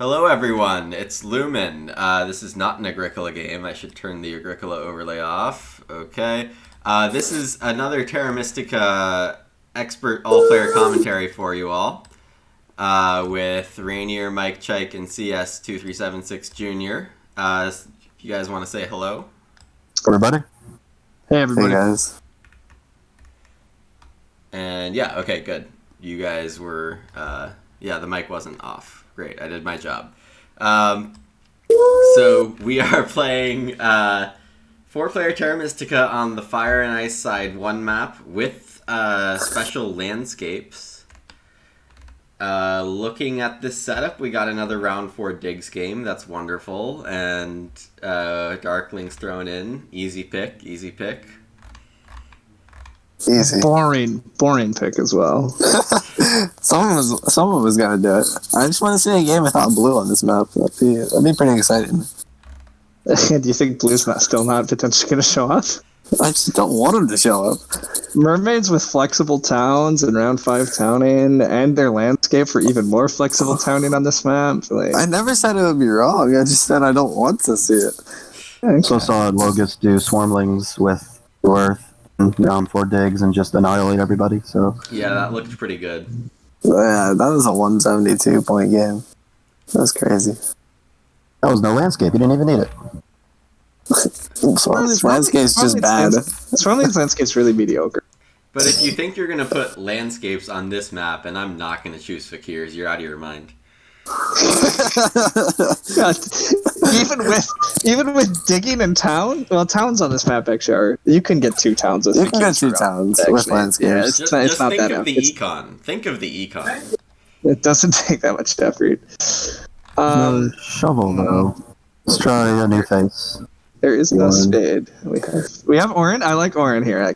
Hello, everyone. It's Lumin. This is not an Agricola game. I should turn the Agricola overlay off. Okay. This is another Terra Mystica expert all-player commentary for you all, with Ranior, Mike, Chike, and CS2376 Jr. If you guys want to say hello? Everybody. Hey, everybody. Hey, guys. And yeah, okay, good. You guys were, the mic wasn't off. Great, I did my job. So we are playing 4-player Terra Mystica on the Fire and Ice side 1 map with special landscapes. Looking at this setup, we got another round 4 digs game. That's wonderful. And Darklings thrown in. Easy pick, easy pick. Easy. Boring pick as well. Someone was gonna do it. I just want to see a game without blue on this map. That'd be pretty exciting. Do you think Blue's still not potentially going to show up? I just don't want him to show up. Mermaids with flexible towns and round 5 towning, and their landscape for even more flexible towning on this map. I never said it would be wrong. I just said I don't want to see it. Okay. So saw Logos do Swarmlings with Worth and round 4 digs and just annihilate everybody. So Yeah, that looked pretty good. Yeah, that was a 172-point game. That's crazy. that was no landscape. You didn't even need it. This landscape's just bad. Swarmling's landscape's really mediocre. But if you think you're going to put landscapes on this map, and I'm not going to choose fakirs, you're out of your mind. God, even with digging and town, well, towns on this map actually are. You can get 2 towns with. You can get 2 towns with landscapes. Yeah, Just it's not think that of the it's- econ. Think of the econ. It doesn't take that much effort. Shovel though. Let's try a new face. There is no One. spade. We have Orin. I like Orin here.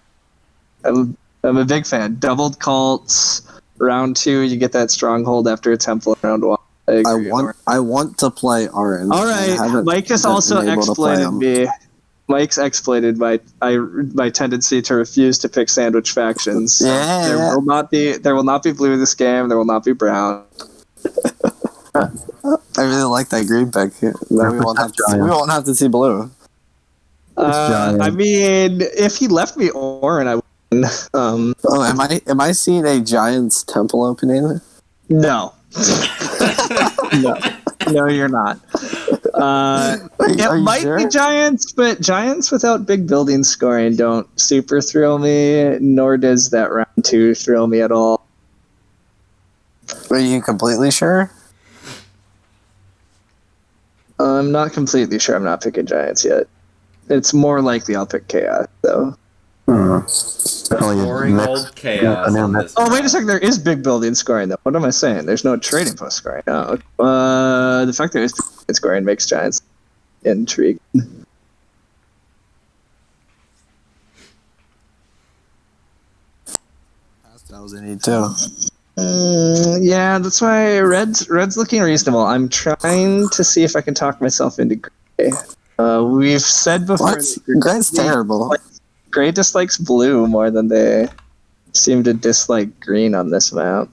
I'm a big fan. Doubled cults. Round 2, you get that stronghold after a temple. Round 1. I want to play orange. All right, Mike has also exploited me. Mike's exploited my tendency to refuse to pick sandwich factions. Yeah. There will not be blue this game. There will not be brown. I really like that green pick. We won't have to see blue. I mean, if he left me Orin, I would. Am I seeing a Giants temple opening? No. No, you're not. It might be Giants, but Giants without big building scoring don't super thrill me, nor does that round 2 thrill me at all. Are you completely sure? I'm not completely sure I'm not picking Giants yet. It's more likely I'll pick Chaos, though. Boring old chaos on this Oh, wait a map. second, there is big building scoring, though. What am I saying? There's no trading post scoring. No. The fact there is big building scoring makes Giants intriguing. That was a need too. Yeah, that's why Red's looking reasonable. I'm trying to see if I can talk myself into Gray. We've said before... What? Gray's terrible. Gray dislikes blue more than they seem to dislike green on this map.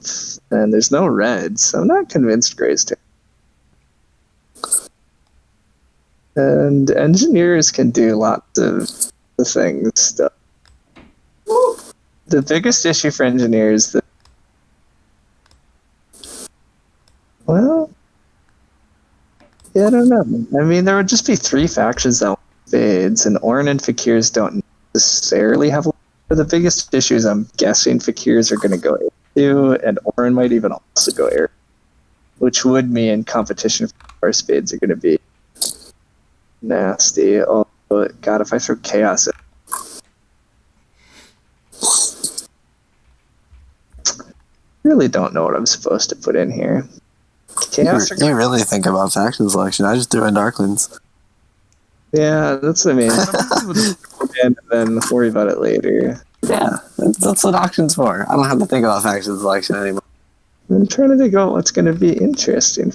And there's no red, so I'm not convinced Gray's terrible. And engineers can do lots of things. The biggest issue for engineers that well, yeah, I don't know. I mean, there would just be 3 factions that want spades, and Orin and Fakirs don't necessarily have. The biggest issues, I'm guessing, Fakirs are going to go A2, and Orin might even also go air, which would mean competition for spades are going to be nasty. Oh, God, if I throw Chaos in. Really don't know what I'm supposed to put in here. Chaos You really think about faction selection. I just threw in Darklings. Yeah, that's what I mean. And then worry about it later. Yeah, that's what auction's for. I don't have to think about faction selection anymore. I'm trying to think about what's going to be interesting.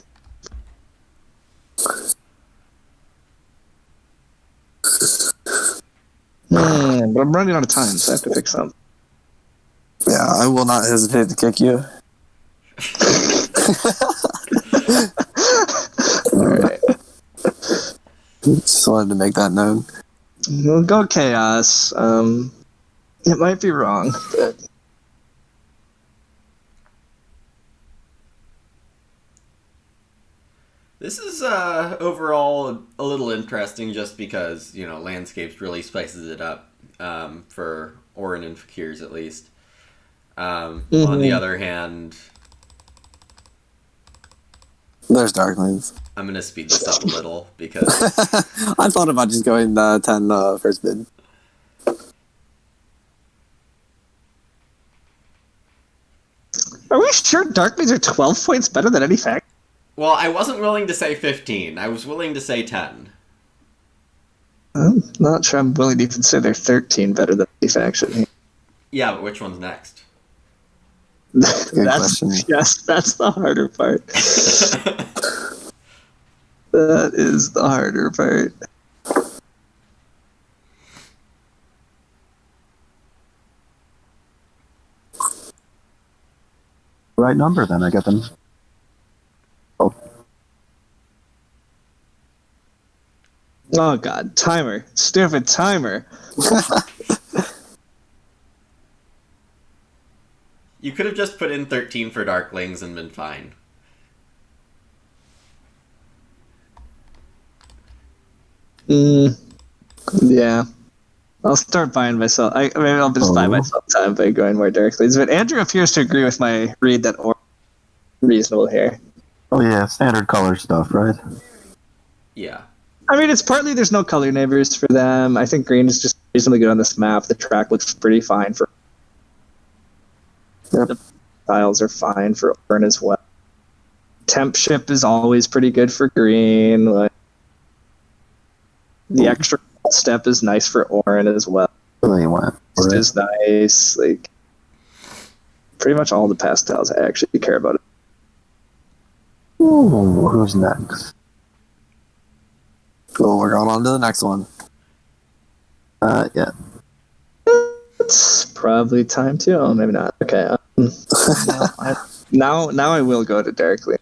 But I'm running out of time, so I have to pick something. Yeah, I will not hesitate to kick you. Just wanted to make that known. We'll go chaos. It might be wrong, but This is overall a little interesting just because, Landscapes really spices it up for Orin and Fakirs at least. On the other hand, There's Darklings. I'm going to speed this up a little because I thought about just going 10 first bid. are we sure Darklings are 12 points better than any fact? well, I wasn't willing to say 15. I was willing to say 10. I'm not sure I'm willing to even say they're 13 better than any faction. Yeah, but which one's next? Question. Yes, that's the harder part. That is the harder part. Right number, then I get them. Oh, Oh god, timer. Stupid timer. You could have just put in 13 for Darklings and been fine. Yeah. I'll start buying myself. Maybe I'll just buy myself time by going more Darklings. But Andrew appears to agree with my read that or reasonable here. oh yeah, standard color stuff, right? Yeah. I mean, it's partly there's no color neighbors for them. I think green is just reasonably good on this map. The track looks pretty fine for. Yep. The tiles are fine for Orin as well. Temp ship is always pretty good for green. Like, the extra step is nice for Orin as well. Really went. It is nice. Like, pretty much all the pastels I actually care about. Ooh, who's next? Cool, we're going on to the next one. Yeah. It's probably time to. Oh, maybe not. Okay. Now I will go to Darkling.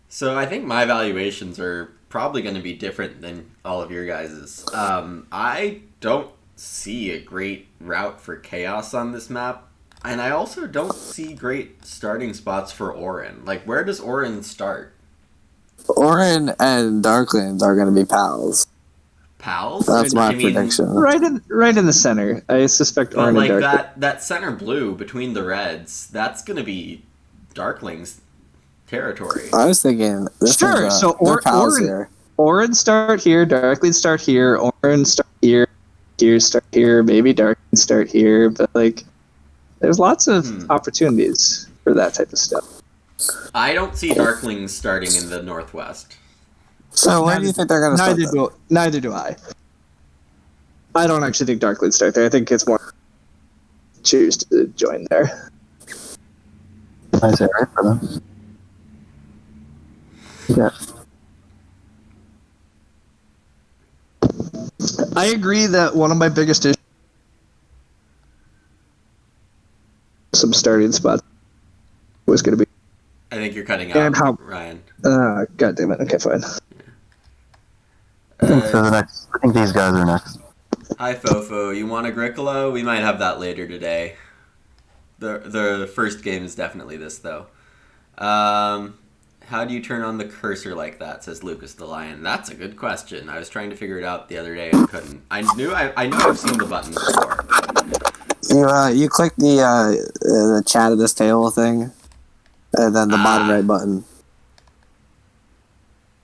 So I think my valuations are probably going to be different than all of your guys's. I don't see a great route for Chaos on this map, and I also don't see great starting spots for Orin. Like, where does Orin start? Orin and Darklings are going to be pals. Pals? That's my I mean, prediction. Right in the center. I suspect But Orin like and Darkling. that center blue between the reds, that's going to be Darkling's territory. I was thinking, this Sure, is, so they're pals Orin- here. Orin start here, Darkling start here, Orin start here, here start here, maybe Darkling start here, but like, there's lots of opportunities for that type of stuff. I don't see Darklings starting in the northwest. So where do you think they're going to start? Neither do I. I don't actually think Darkling start there. I think it's more choose to join there. Nice area for them. Yeah. I agree that one of my biggest issues some starting spots was going to be. I think you're cutting And out, how- Ryan. God damn it. Okay, fine. I think these guys are next. Hi, Fofo. You want Agricola? We might have that later today. The first game is definitely this, though. How do you turn on the cursor like that, says Lucas the Lion. That's a good question. I was trying to figure it out the other day and couldn't. I know I've seen the button before. You click the chat of this table thing, and then the bottom right button.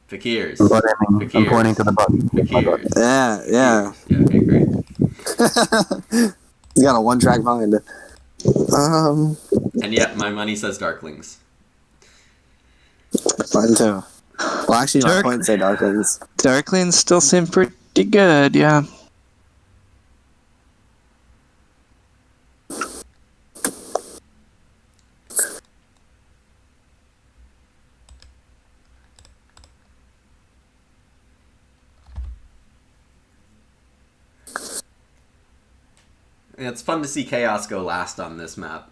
Fakirs. I'm pointing to the button. Fakirs. Yeah, yeah. Yeah, okay, great. You got a one-track mind. And yet, my money says Darklings. Mine too. Well, actually, my points say Darklings. Darklings still seem pretty good, yeah. Yeah, it's fun to see Chaos go last on this map.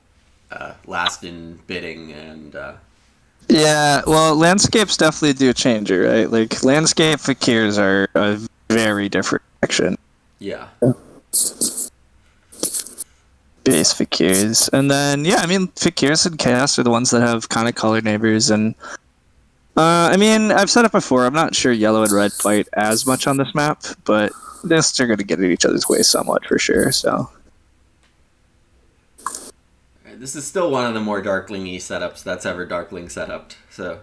Last in bidding and Yeah, well, landscapes definitely do change it, right? Like, landscape fakirs are a very different action. Yeah. Base fakirs. And then, yeah, I mean, fakirs and chaos are the ones that have kind of color neighbors. And, I mean, I've said it before, I'm not sure yellow and red fight as much on this map, but they're still going to get in each other's way somewhat for sure, so. This is still one of the more Darkling-y setups that's ever Darkling set up. So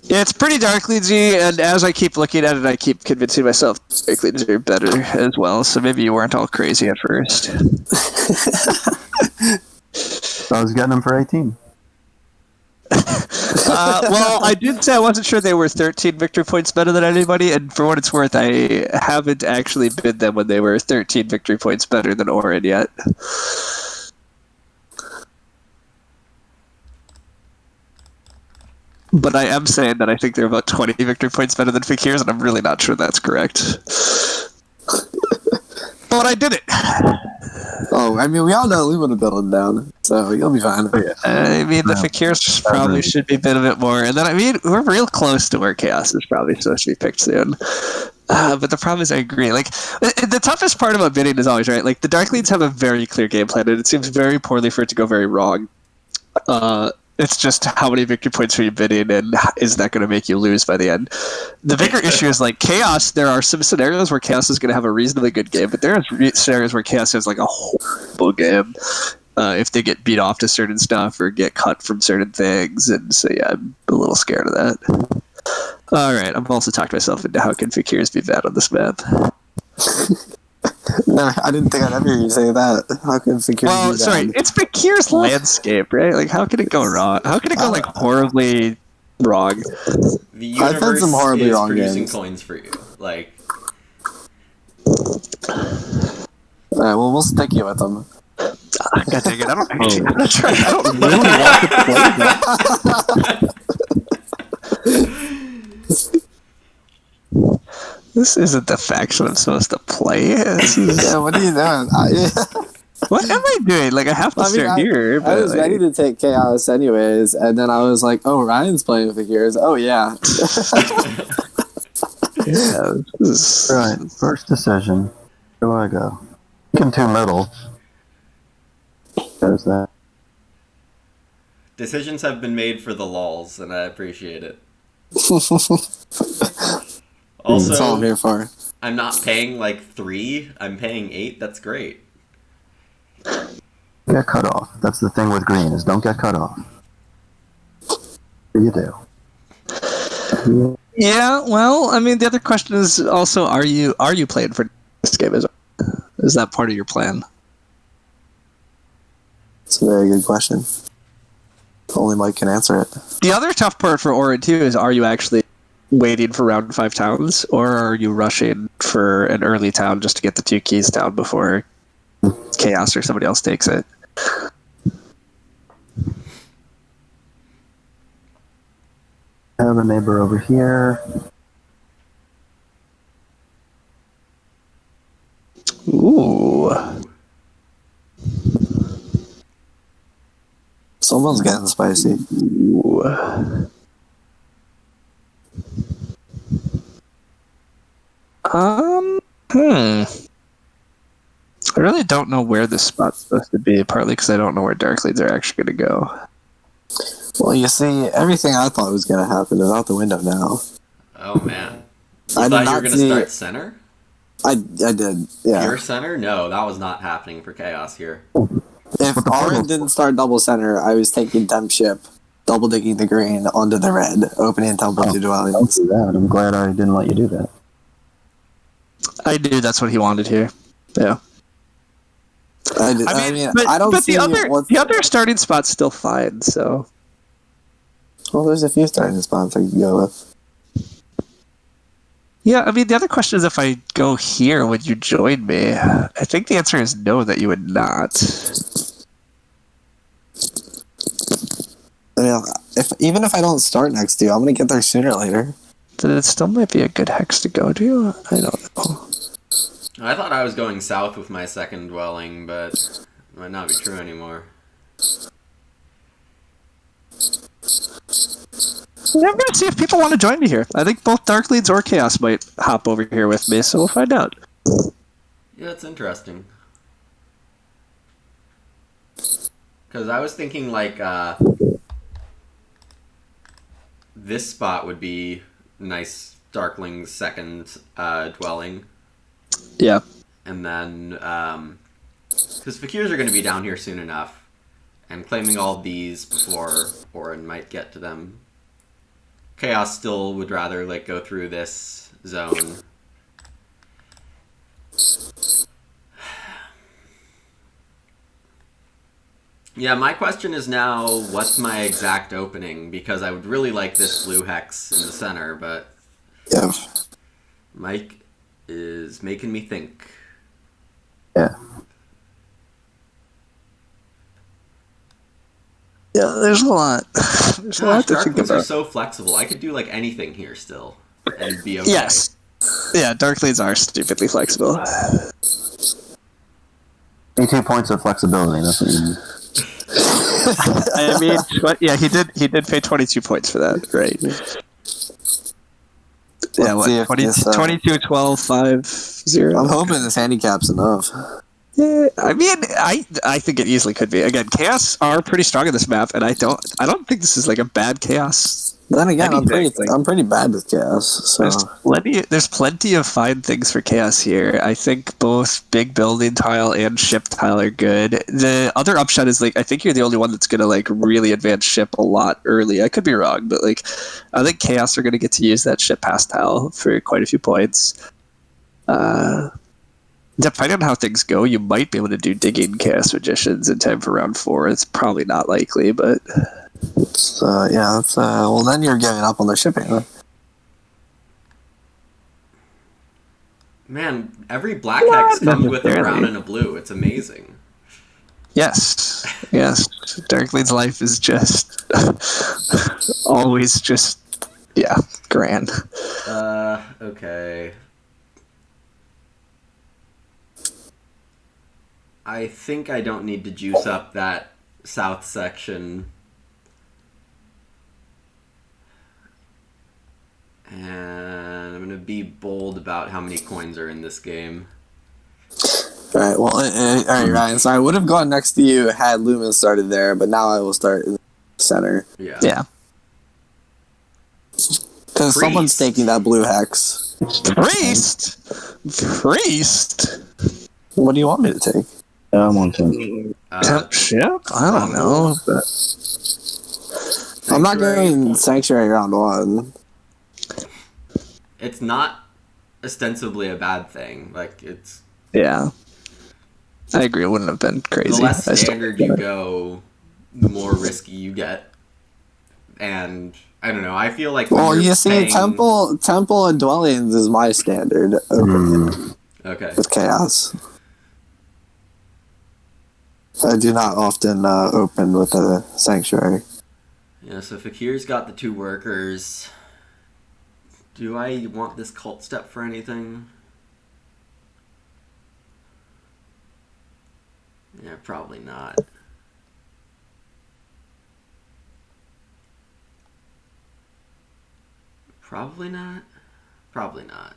Yeah, it's pretty Darklings-y, and as I keep looking at it, I keep convincing myself Darklings are better as well, so maybe you weren't all crazy at first. I was getting them for 18. Well, I did say I wasn't sure they were 13 victory points better than anybody, and for what it's worth, I haven't actually bid them when they were 13 victory points better than Orin yet. But I am saying that I think they're about 20 victory points better than Fakirs, and I'm really not sure that's correct. But I did it! Oh, I mean, we all know Lumin will build it down, so you'll be fine. I mean, the Fakirs probably should be bid a bit more. And then, I mean, we're real close to where Chaos is probably supposed to be picked soon. But the problem is, I agree. Like, the toughest part about bidding is always, right, like, the Darklings have a very clear game plan, and it seems very poorly for it to go very wrong. It's just how many victory points are you bidding, and is that going to make you lose by the end? The bigger issue is, like, Chaos. There are some scenarios where Chaos is going to have a reasonably good game, but there are scenarios where Chaos has, like, a horrible game if they get beat off to certain stuff or get cut from certain things. And so, yeah, I'm a little scared of that. All right, I've also talked myself into how can Fakirs be bad on this map. No, I didn't think I'd ever hear you say that. How can Fakir Well, be sorry, bad? it's Fakir's landscape, right? Like, how can it go wrong? How can it go, like, horribly wrong? the I've had universe some horribly is wrong producing games. coins for you. Like, Alright, well, we'll stick you with them. God dang it, I don't actually. I'm not sure. I don't really want to play that. This isn't the faction I'm supposed to play. This is... Yeah, what are you doing? What am I doing? Like, I have to start here. I But, was ready to take Chaos anyways, and then I was like, oh, Ryan's playing with the Gears. Oh, yeah. Yeah, this is... Right, first decision. Where do I go? Into middle. There's that. decisions have been made for the lols, and I appreciate it. That's all I'm Also, here for. I'm not paying like 3. I'm paying 8. That's great. Get cut off. That's the thing with green, is don't get cut off. You do. Yeah, well, I mean, the other question is also, are you playing for this game? Is that part of your plan? It's a very good question. Only Mike can answer it. The other tough part for Orin, too, is are you actually waiting for round 5 towns, or are you rushing for an early town just to get the 2 keys down before Chaos or somebody else takes it? I have a neighbor over here. Ooh. Someone's getting spicy. Ooh. I really don't know where this spot's supposed to be, partly because I don't know where Darklings are actually going to go. Well, you see, everything I thought was going to happen is out the window now. Oh man. You I did thought you were not going to see- start center? I did, yeah. Pure center? No, that was not happening for Chaos here. If But the Orin portal- didn't start double center, I was taking temp ship, double digging the green onto the red, opening temple to Don't dwellings. do that. I'm glad I didn't let you do that. I knew that's what he wanted here. Yeah. I mean, but, I don't but see the other starting spot's still fine, so... Well, there's a few starting spots I can go with. Yeah, I mean, the other question is if I go here, would you join me? I think the answer is no, that you would not. I mean, even if I don't start next to you, I'm gonna get there sooner or later. Then it still might be a good hex to go to. I don't know. I thought I was going south with my second dwelling, but it might not be true anymore. Yeah, I'm gonna see if people want to join me here. I think both Darklings or Chaos might hop over here with me, so we'll find out. Yeah, it's interesting. Because I was thinking, like, this spot would be nice Darkling's second dwelling. Yeah. And then, because Fakirs are going to be down here soon enough, and claiming all of these before Orin might get to them. Chaos still would rather, like, go through this zone. Yeah, my question is now, what's my exact opening? Because I would really like this blue hex in the center, but Yeah. Mike is making me think. Yeah. Yeah, there's a lot. There's a lot Gosh, to think Darklings are about. so flexible. I could do, like, anything here still and be okay. Yes. Yeah, Darklings are stupidly flexible. 82 points of flexibility. That's what you need. I mean, yeah, he did pay 22 points for that, right? Yeah, Let's see if 20, this, 22, 12, 5, 0. I'm hoping this handicap's enough. Yeah, I mean, I think it easily could be. Again, Chaos are pretty strong in this map, and I don't think this is like a bad Chaos. Then again, Anything. I'm pretty bad with Chaos, so There's plenty of fine things for Chaos here. I think both big building tile and ship tile are good. The other upshot is, like, I think you're the only one that's gonna, like, really advance ship a lot early. I could be wrong, but, like, I think Chaos are gonna get to use that ship pass tile for quite a few points. Depending on how things go, you might be able to do digging Chaos Magicians in time for round 4. It's probably not likely, but yeah. That's well, then you're giving up on the shipping. Huh? Man, every black hex comes with a brown necessarily. and a blue. It's amazing. yes. Darkling's life is just always just, yeah, grand. Okay. I think I don't need to juice up that south section. And I'm going to be bold about how many coins are in this game. All right. Well, all right, Ryan. So I would have gone next to you had Lumin started there, but now I will start in the center Yeah. because someone's taking that blue hex. Priest? What do you want me to take? I'm on 10. Ship? I don't know. But I'm not going Sanctuary round 1. It's not ostensibly a bad thing. Like, it's... yeah. I agree, it wouldn't have been crazy. The less I still standard get you it. go, the more risky you get. And, I don't know, I feel like... Well, when you're you see, paying- Temple and Dwellings is my standard Okay. with Chaos. I do not often open with a Sanctuary. Yeah, so Fakir's got the 2 workers. Do I want this cult step for anything? Yeah, probably not. Probably not. Probably not.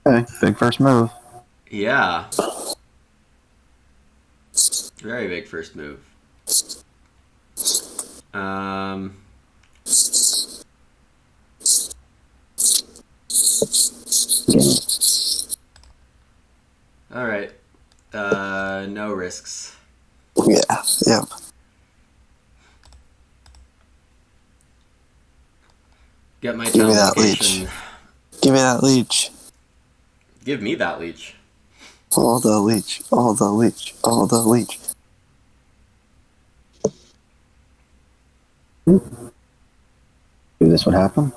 Okay, big first move. Yeah. Very big first move. All right. No risks. Yeah. Yep. Get my Give me that location. leech. Give me that leech. Give me that leech. All the leech. All the leech. All the leech. Knew this would happen.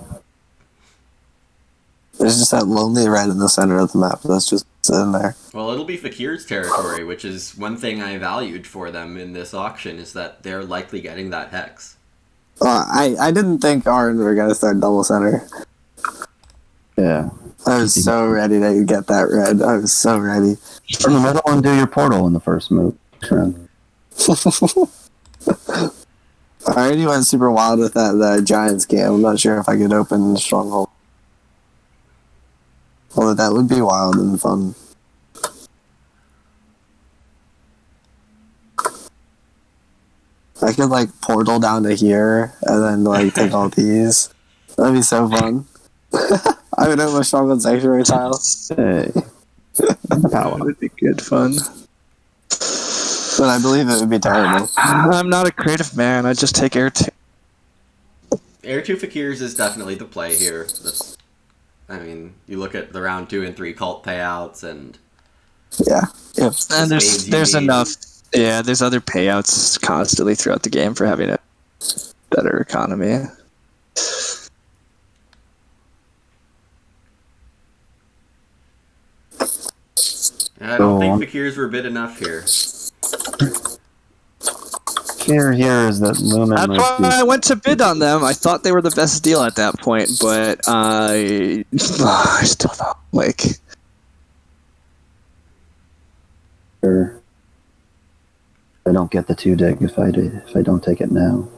There's just that lonely red in the center of the map. That's just sitting there. Well, it'll be Fakir's territory, which is one thing I valued for them in this auction, is that they're likely getting that hex. I didn't think Orange were going to start double center. Yeah. I was so ready that you get that red. I was so ready. In the middle and do your portal in the first move. I already went super wild with that Giants game. I'm not sure if I could open the Stronghold. Although that would be wild and fun. I could like portal down to here and then like take all these. That'd be so fun. I would open a Stronghold Sanctuary tile. Hey. That would be good fun. But I believe it would be terrible. I'm not a creative man. I just take air 2. Air 2 Fakirs is definitely the play here. That's, I mean, you look at the round 2 and 3 cult payouts, and Yeah. Yep. And waves you there's need. enough. Yeah, there's other payouts constantly throughout the game for having a better economy. I don't think Fakirs were bid enough here. Here is that Lumin. That's why I went to bid on them. I thought they were the best deal at that point, but I still thought like Sure. I don't get the 2 dig if I don't take it now.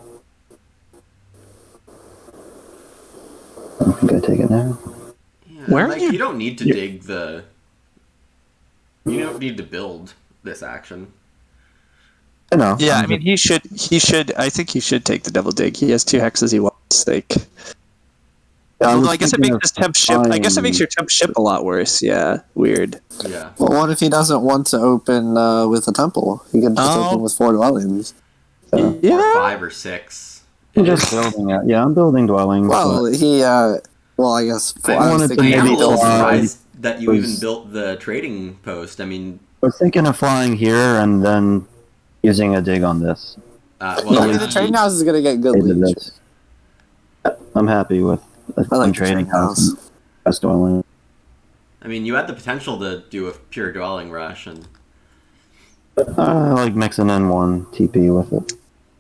I don't think I take it now. Yeah, Where like, are you- you don't need to dig the. You don't need to build this action. I know. yeah. I mean, he should. I think he should take the double dig. He has 2 hexes he wants. Like, although I guess it makes his temp ship. I guess it makes your temp ship a lot worse. Yeah, weird. Yeah. Well, what if he doesn't want to open with a temple? He could just open with 4 dwellings. Or Yeah. 5 or 6. I'm just building it. Yeah, I'm building dwellings. Well, but he, well, I guess I wanted to I am a maybe little fly surprised that you was- even built the trading post. I mean, I was thinking of flying here and then using a dig on this. well, I mean, the trading house is going to get good I did leech. this. I'm happy with I like the trading trading house. house. Best dwelling. I mean, you had the potential to do a pure dwelling rush, and I like mixing in 1 TP with it.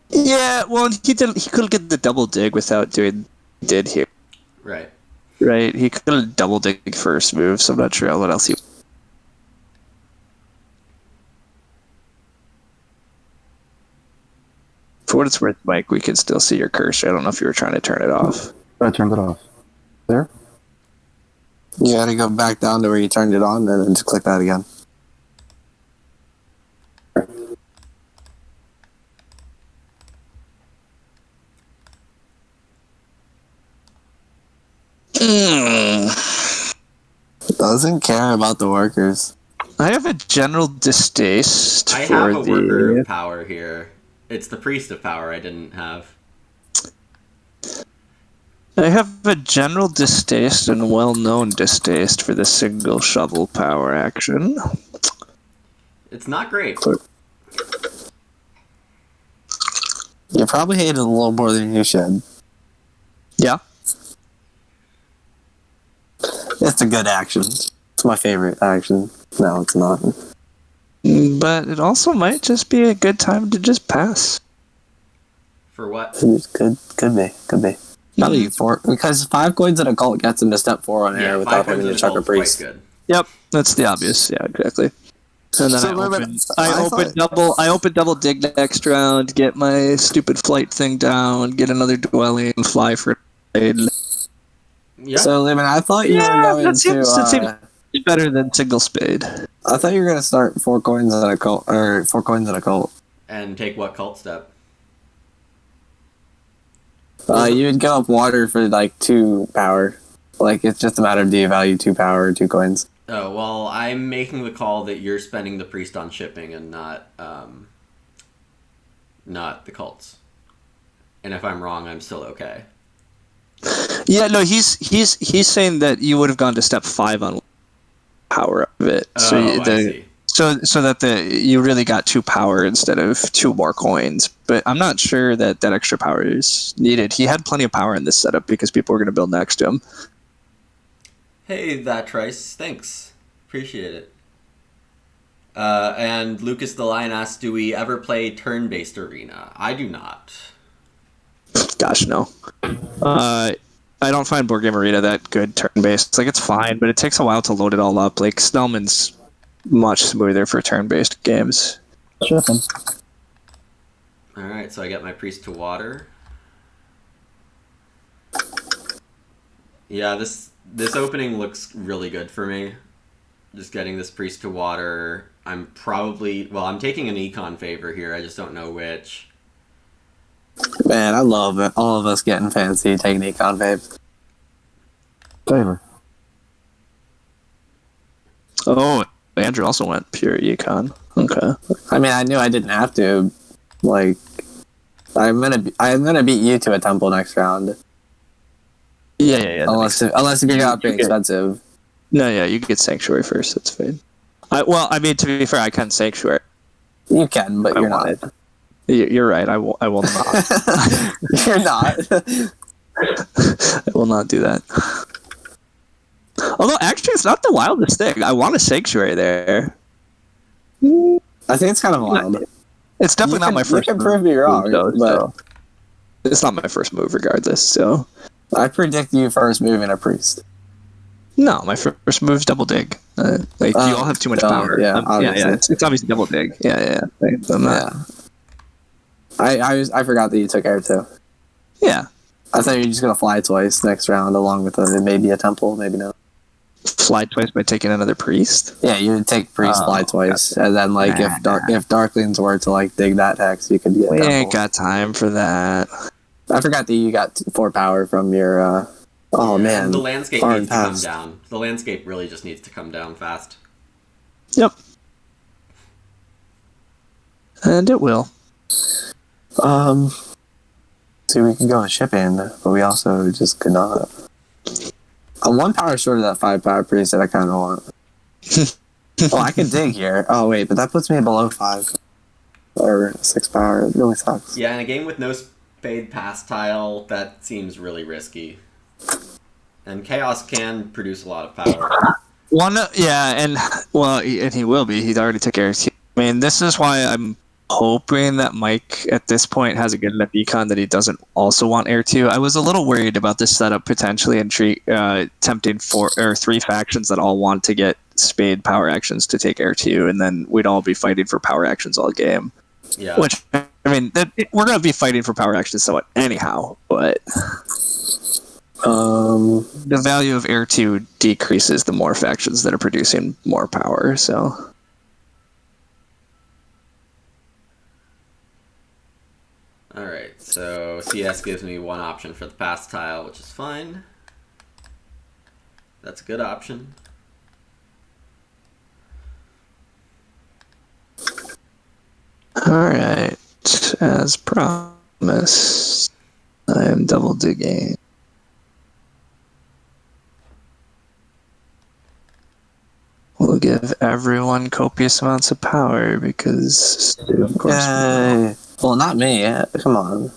Yeah. Well, he could get the double dig without doing did here. right. Right. He could have double dig first move. So I'm not sure what else he. For what it's worth, Mike, we can still see your cursor. I don't know if you were trying to turn it off. I turned it off. There? You got to go back down to where you turned it on and then just click that again. Doesn't care about the workers. I have a general distaste I for have a worker the. of power here. It's the priest of power I didn't have. I have a general distaste and well-known distaste for the single shovel power action. It's not great. You probably hate it a little more than you should. Yeah. It's a good action. It's my favorite action. No, it's not. But it also might just be a good time to just pass. For what? Could be. Probably 4, because 5 coins and a cult gets him to step 4 on air Yeah, without 5 having to coins chuck a is quite priest. good. Yep, that's the obvious. Yeah, exactly. And then So, I Lumin, open I thought- double dig next round, get my stupid flight thing down, get another dwelling, fly for a trade. Yeah. So, Lumin, I thought you Yeah, were going that seems- that seems- to. It's better than single spade. I thought you were going to start 4 coins and a cult, or 4 coins and a cult. And take what cult step? You would go up water for like 2 power. Like, it's just a matter of do you value 2 power or 2 coins. Oh, well, I'm making the call that you're spending the priest on shipping and not the cults. And if I'm wrong, I'm still okay. Yeah, no, he's saying that you would have gone to step 5 on power of it. Oh, So I see. So that you really got 2 power instead of 2 more coins. But I'm not sure that extra power is needed. He had plenty of power in this setup because people were going to build next to him. Hey, that Trice. Thanks. Appreciate it. And Lucas the Lion asks, do we ever play turn-based arena? I do not. Gosh, no. I don't find Board Game Arena that good turn-based. Like, it's fine, but it takes a while to load it all up. Like, Snellman's much smoother for turn-based games. Shipping. All right, so I get my priest to water. Yeah, this opening looks really good for me. Just getting this priest to water. I'm taking an econ favor here. I just don't know which. Man, I love it. All of us getting fancy, taking econ babes. Favor. Oh, Andrew also went pure econ. Okay. I mean, I knew I didn't have to. Like, I'm gonna beat you to a temple next round. Yeah. Unless if you got pretty expensive. No, yeah, you get Sanctuary first. That's fine. I mean, to be fair, I can Sanctuary. You can, but you're not. You're right. I will not. You're not. I will not do that. Although, actually, it's not the wildest thing. I want a Sanctuary there. I think it's kind of wild. It's definitely not my first. You can prove me wrong, though, but so. It's not my first move, regardless. So I predict you first move in a priest. no, my first move is double dig. You all have too much power. Yeah, It's obviously double dig. Yeah. I'm not, I forgot that you took air too. Yeah. I thought you were just gonna fly twice next round, along with maybe a temple, maybe no. Fly twice by taking another priest. Yeah, you would take priest, fly twice, and then like if Darklings were to like dig that hex, you could get. We temple. ain't got time for that. I forgot that you got 4 power from your. Oh man, the landscape needs to come down. The landscape really just needs to come down fast. Yep. And it will. See, we could go with shipping, but we also just could not. I'm 1 power short of that 5 power priest that I kind of want. Oh, I could dig here. Oh wait, but that puts me below 5 or 6 power. It really sucks. Yeah, in a game with no spade pass tile, that seems really risky. And Chaos can produce a lot of power. And he will be. He's already took air. I mean, this is why I'm hoping that Mike at this point has a good enough econ that he doesn't also want air 2. I was a little worried about this setup potentially tempting 4 or 3 factions that all want to get spade power actions to take air 2, and then we'd all be fighting for power actions all game. Yeah. Which, I mean, we're going to be fighting for power actions somewhat anyhow, but the value of air 2 decreases the more factions that are producing more power, so. Alright, so CS gives me 1 option for the pass tile, which is fine. That's a good option. Alright, as promised, I am double digging. We'll give everyone copious amounts of power because, of course. Yay. Well, not me. Come on.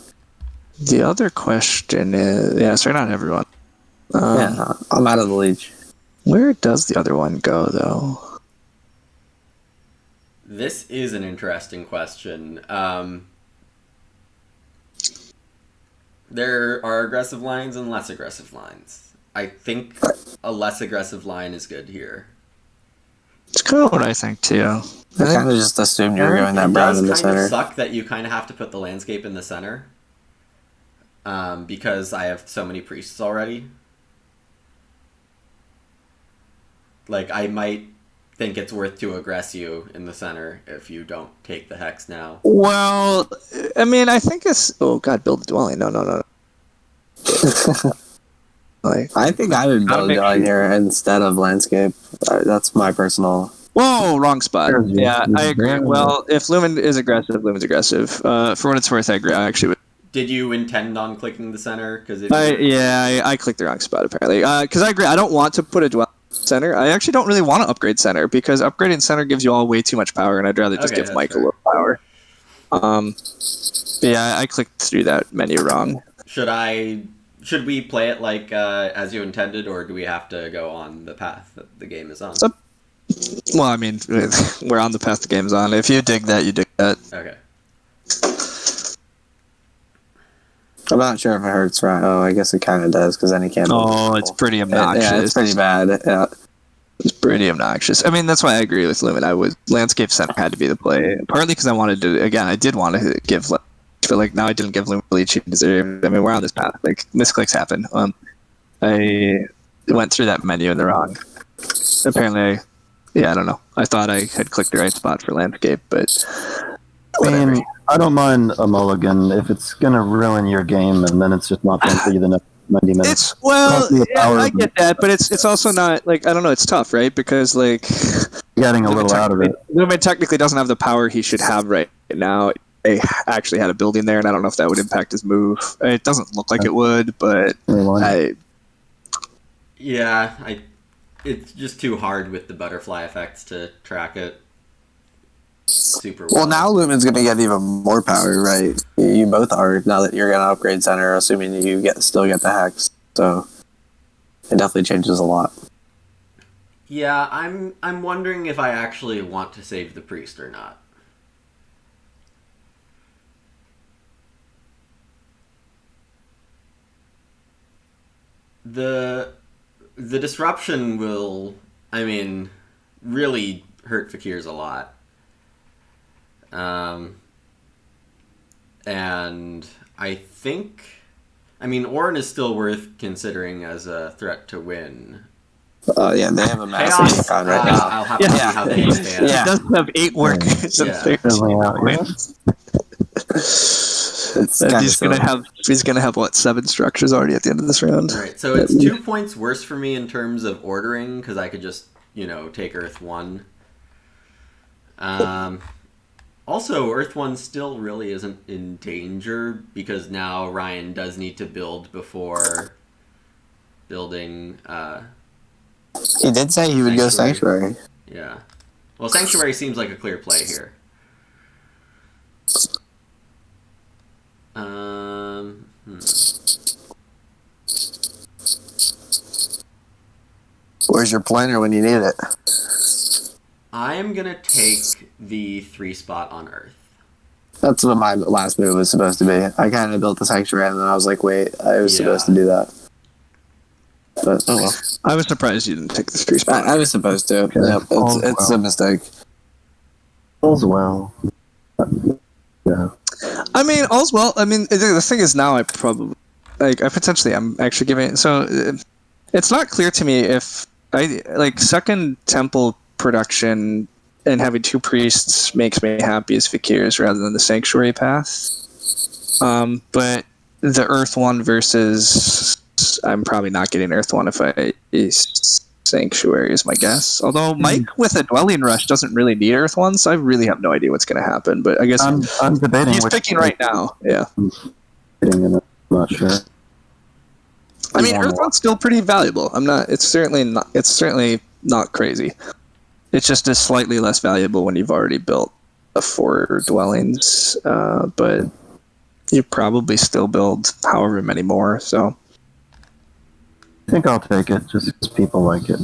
The other question is, sorry, not everyone. Yeah, I'm out of the leech. Where does the other one go, though? This is an interesting question. There are aggressive lines and less aggressive lines. I think a less aggressive line is good here. It's kind of what I think, too. I kind of just assumed you were going that brown in the center. It does kind of suck that you kind of have to put the landscape in the center. Because I have so many priests already. Like, I might think it's worth to aggress you in the center if you don't take the hex now. Well, I mean, I think it's... Oh, God, build a dwelling. No. I think I would build a dwelling here instead of landscape. That's my personal... Whoa, wrong spot. Yeah, I agree. Well, if Lumin is aggressive, Lumin's aggressive. For what it's worth, I agree. I actually would. Did you intend on clicking the center? Because I clicked the wrong spot apparently. Because I agree, I don't want to put a dwelling center. I actually don't really want to upgrade center because upgrading center gives you all way too much power, and I'd rather just give Mike a little power. Yeah, I clicked through that menu wrong. Should we play it like as you intended, or do we have to go on the path that the game is on? Well, I mean, we're on the path the game's on. If you dig that, you dig that. Okay. I'm not sure if it hurts right. Oh, I guess it kind of does because then he can't. Oh, it's pretty obnoxious. Yeah, it's pretty bad. Yeah. It's pretty obnoxious. I mean, that's why I agree with Lumin. Landscape Center had to be the play. Partly because I wanted to, again, I did want to give, but like now I didn't give Lumin really cheap deserve. I mean, we're on this path. Like misclicks happen. I went through that menu in the wrong. Apparently, I don't know. I thought I had clicked the right spot for landscape, but I mean, I don't mind a mulligan if it's gonna ruin your game, and then it's just not fun for you the next 90 minutes. I get that, but it's also not like I don't know. It's tough, right? Because like getting a little out of it. Lumin technically doesn't have the power he should have right now. They actually had a building there, and I don't know if that would impact his move. It doesn't look like it would, but it's just too hard with the butterfly effects to track it super well. Now Lumin's going to get even more power, right? You both are, now that you're going to upgrade center, assuming you still get the hex. So it definitely changes a lot. Yeah, I'm wondering if I actually want to save the priest or not. The disruption will, I mean, really hurt Fakir's a lot. And I think, I mean, Orin is still worth considering as a threat to win. Yeah, they have a massive icon right now. I'll have to see how they expand. It does have 8 workers and 13 wins. He's gonna have what, 7 structures already at the end of this round. Right, so it's 2 points worse for me in terms of ordering because I could just take Earth 1. Also, Earth 1 still really isn't in danger because now Ryan does need to build before building. He did say he would go Sanctuary. Yeah, well, Sanctuary seems like a clear play here. Where's your planner when you need it? I am gonna take the 3 spot on Earth. That's what my last move was supposed to be. I kind of built the Sanctuary and then I was like, wait, I was supposed to do that. But oh well. I was surprised you didn't take the 3 spot. I was supposed to. Okay. Yep, it's a mistake. All's well. Yeah. I mean, all's well. I mean, the thing is now I potentially am actually giving. So it's not clear to me if second temple production and having 2 priests makes me happy as Fakir's rather than the sanctuary path. But the Earth 1 versus I'm probably not getting Earth 1 if I sanctuary is my guess. Although Mike with a dwelling rush doesn't really need Earth 1, so I really have no idea what's going to happen. But I guess I'm debating. He's picking right now. Yeah. I'm not sure. I mean, Earth 1's still pretty valuable. It's certainly not crazy. It's just slightly less valuable when you've already built 4 dwellings. But you probably still build however many more. So I think I'll take it just because people like it.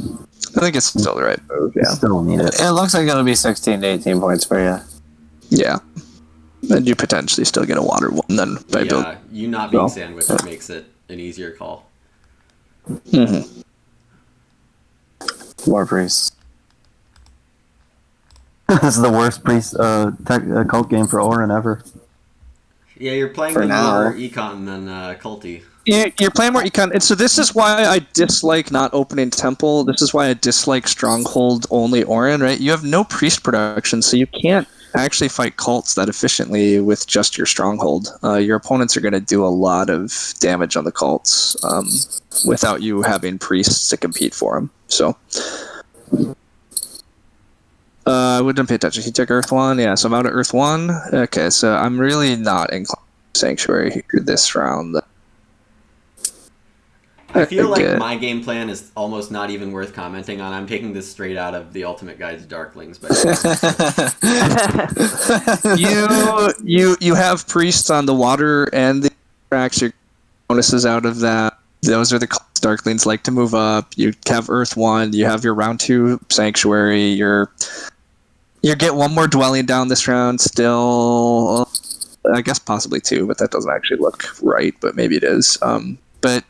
I think it's still the right move. Yeah. Still need it. It looks like it'll be 16 to 18 points for you. Yeah. And you potentially still get a water 1 then by building. Yeah, you not being sandwiched makes it an easier call. Mm-hmm. More priests. This is the worst priest cult game for Orin ever. Yeah, you're playing For the now. more econ than culty. You're playing more econ, and so this is why I dislike not opening temple. This is why I dislike stronghold only Orin. Right? You have no priest production, so you can't actually fight cults that efficiently with just your stronghold. Your opponents are going to do a lot of damage on the cults without you having priests to compete for them. So I wouldn't pay attention. He took Earth 1. Yeah, so I'm out of Earth 1. Okay, so I'm really not inclined to Sanctuary here this round. I feel like my game plan is almost not even worth commenting on. I'm taking this straight out of the Ultimate Guide to Darklings. But you have priests on the water and the tracks. Your bonuses out of that. Those are the Darklings like to move up. You have Earth 1. You have your round 2 Sanctuary. You get 1 more dwelling down this round still. I guess possibly 2, but that doesn't actually look right. But maybe it is. But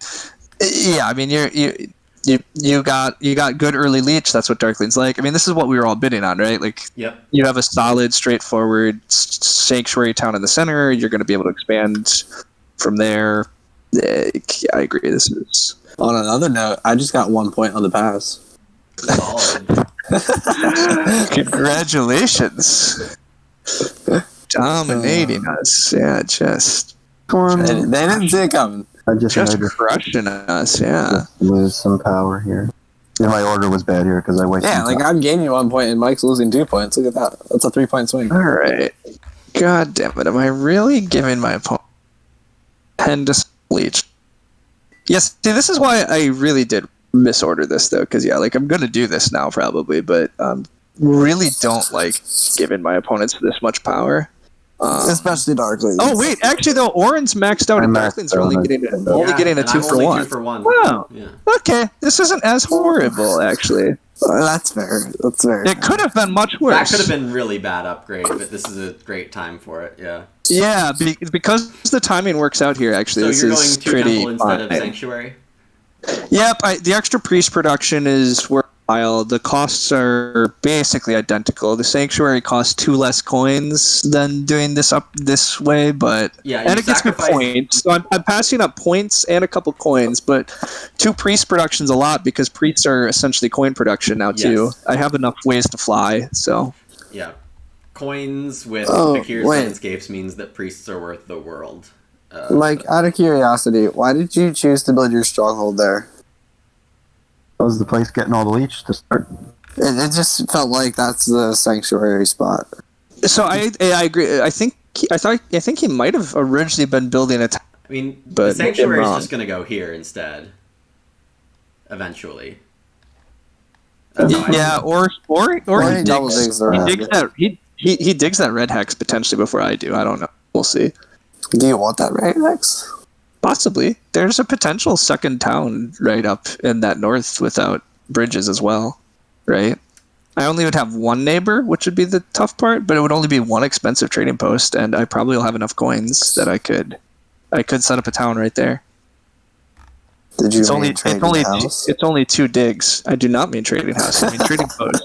yeah, I mean, you got good early leech. That's what Darklings like. I mean, this is what we were all bidding on, right? Like, Yep. you have a solid, straightforward sanctuary town in the center. You're going to be able to expand from there. Yeah, I agree. This is. On another note, I just got 1 point on the pass. Solid. Congratulations. Dominating us. Yeah, just Come on. They didn't see it coming. I just just had to crushing us. Yeah. lose some power here. Yeah, my order was bad here because I wasted Yeah, like I'm gaining 1 point and Mike's losing 2 points. Look at that. That's a 3-point swing. All right. God damn it. Am I really giving my opponent 10 to leech? Yes. See, this is why I really did misorder this, though, because, yeah, like, I'm going to do this now, probably, but really don't like giving my opponents this much power. Especially Darklings. Oh, wait. Actually, though, Oran's maxed out and Darklings are only getting a and 2 I'm for only 1. 2 for 1. Wow. Yeah. Okay. This isn't as horrible, actually. That's fair. That's fair. It could have been much That worse. could have been really bad upgrade, but this is a great time for it. Yeah. Yeah, because the timing works out here, actually. So This you're is going to pretty temple instead of fine. sanctuary. Yep, the extra priest production is worthwhile. The costs are basically identical. The sanctuary costs 2 less coins than doing this up this way, but Yeah, and you it gets me sacrifice- points. So I'm passing up points and a couple coins, but 2 priest production's a lot because priests are essentially coin production now too. Yes. I have enough ways to fly, so Yeah. Coins with Oh, Fakir's wait. landscapes means that priests are worth the world. Mike, out of curiosity, why did you choose to build your stronghold there? Was the place getting all the leech to start? It just felt like that's the sanctuary spot. so I agree. I think he might have originally been building a. I mean, But the sanctuary is wrong. just going to go here instead. Eventually. That's how I Yeah, feel. or he he double digs, digs the he red. digs that he digs that red hex potentially before I do. I don't know. We'll see. Do you want that right next? Possibly. There's a potential second town right up in that north without bridges as well, right? I only would have one neighbor, which would be the tough part, but it would only be one expensive trading post, and I probably will have enough coins that I could set up a town right there. Did you It's mean only trading house? it's only 2 digs. I do not mean trading house. I mean trading post.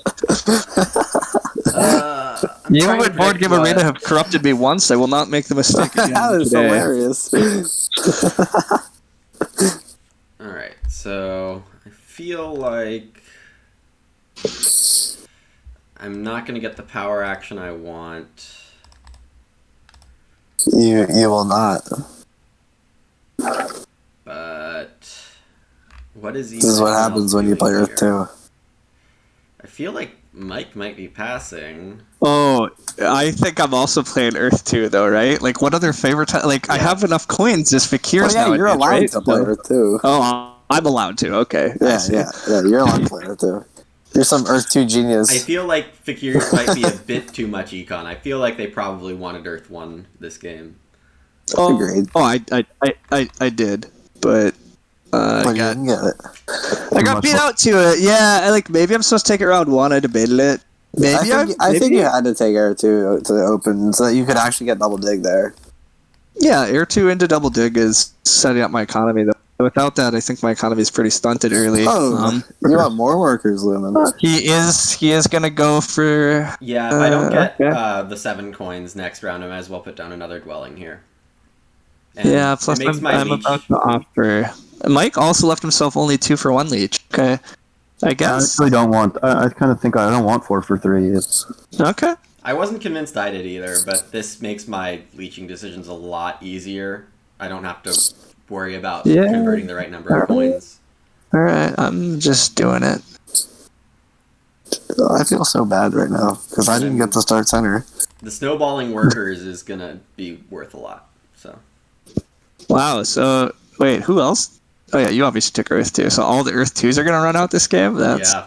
I'm You trying to and Board predict Game what- Arena have corrupted me once. I will not make the mistake again That is today. hilarious. Alright, so I feel like I'm not going to get the power action I want. You will not. But what is This is what happens when you play Earth 2. I feel like Mike might be passing. Oh, I think I'm also playing Earth 2, though, right? Like, what other favorite? I have enough coins as Fakir's Oh yeah, nowadays, you're allowed right? to play So- Earth 2. Oh, I'm allowed to. Okay. I Yeah, see. yeah, you're allowed to play Earth 2. You're some Earth 2 genius. I feel like Fakir's might be a bit too much econ. I feel like they probably wanted Earth 1 this game. Oh, Agreed. oh, I did, but But I you got didn't get it. beat out to it. Yeah, maybe I'm supposed to take it round 1. I debated it. Maybe I think you had to take Air 2 to open so that you could actually get double dig there. Yeah, Air 2 into Double Dig is setting up my economy, though. Without that, I think my economy is pretty stunted early. Oh, you want more workers, Lumin. He is gonna go for. Yeah, if I don't get okay. the 7 coins next round, I might as well put down another dwelling here. And Yeah, plus it makes my I'm leech. about to offer. Mike also left himself only 2 for 1 leech. Okay, I I guess. actually don't want. I kind of think I don't want 4 for 3. It's Okay. I wasn't convinced I did either, but this makes my leeching decisions a lot easier. I don't have to worry about Yeah. converting the right number of coins. All right, I'm just doing it. I feel so bad right now because I didn't get to start center. The snowballing workers is gonna be worth a lot. So Wow. So wait, who else? Oh yeah, you obviously took Earth 2. So all the Earth 2s are gonna run out this game. That's. yeah,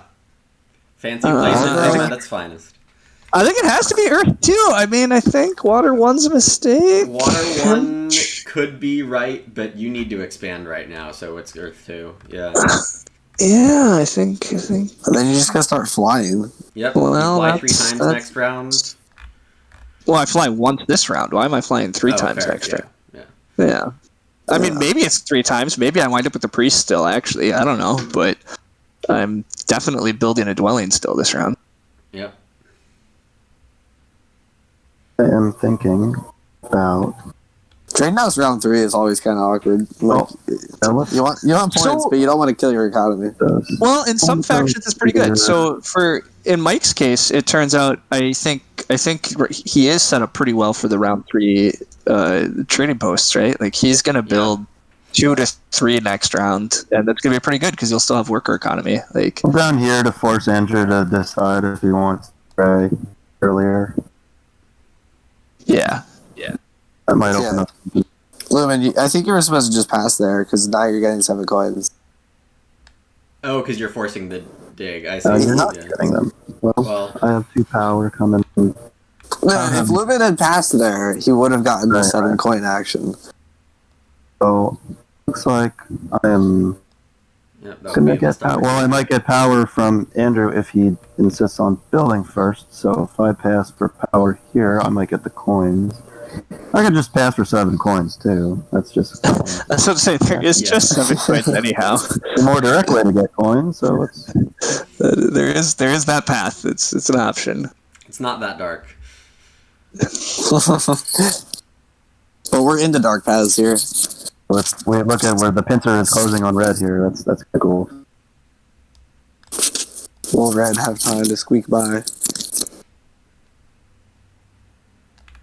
fancy placement I think- at its finest. I think it has to be Earth 2. I mean, I think Water 1's a mistake. Water 1 could be right, but you need to expand right now, so it's Earth 2. Yeah. Yeah, I think. And then you just gotta start flying. Yep. Well, you fly 3 that's- times that's- next round. Well, I fly once this round. Why am I flying 3 times fair, extra? Yeah. Yeah. I mean, maybe it's 3 times. Maybe I wind up with the priest still, actually. I don't know. But I'm definitely building a dwelling still this round. Yep. I am thinking about. Trading house round 3 is always kind of awkward. Like, you want points, So- but you don't want to kill your economy. Well, in some factions, it's pretty good. So, in Mike's case, it turns out I think he is set up pretty well for the round 3 trading posts, right? Like he's going to build 2 to 3 next round, and that's going to be pretty good because you'll still have worker economy. Like I'm down here to force Andrew to decide if he wants to pray earlier. Yeah. That might open up. Lumin, I think you were supposed to just pass there because now you're getting 7 coins. Oh, because you're forcing the dig. I see. You're not getting them. Well, I have 2 power coming. No, if Lumin had passed there, he would have gotten the 7 coin action. So, looks like I am going to get power. Well, I might get power from Andrew if he insists on building first. So if I pass for power here, I might get the coins. I could just pass for 7 coins too. That's just. That's what I'm saying. There is just 7 coins anyhow. The more direct way to get coins, so it's. There is that path. It's an option. It's not that dark. But we're into dark paths here. We look at where the pincer is closing on red here. That's cool. Will red have time to squeak by?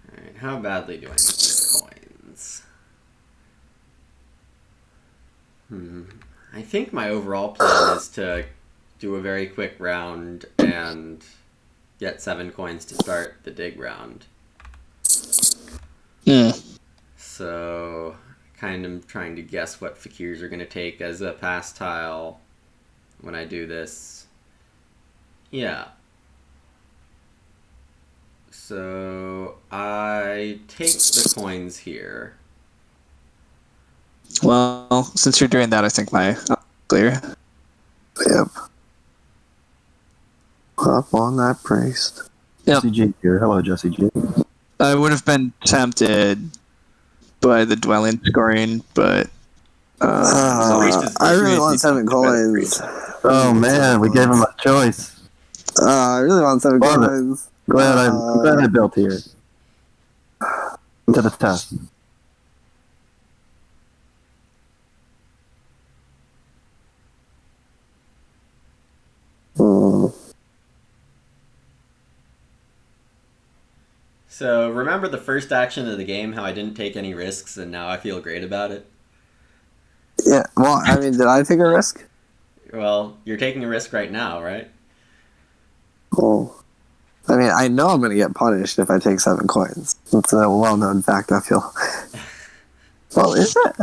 Alright, how badly do I need coins? I think my overall plan is to do a very quick round and get 7 coins to start the dig round. So, kind of trying to guess what fakirs are going to take as a pass tile when I do this. Yeah. So, I take the coins here. Well, since you're doing that, I think my clear. Yep. Up on that priest. Yep. Jesse G here. Hello, Jesse G. I would have been tempted by the dwelling scoring, but I really want 7 coins. Oh man, we gave him a choice. I really want 7 coins. Glad I built here. Into the test. So, remember the first action of the game, how I didn't take any risks, and now I feel great about it? Yeah, well, I mean, did I take a risk? Well, you're taking a risk right now, right? Oh. I mean, I know I'm going to get punished if I take 7 coins. It's a well-known fact, I feel. Well, is it?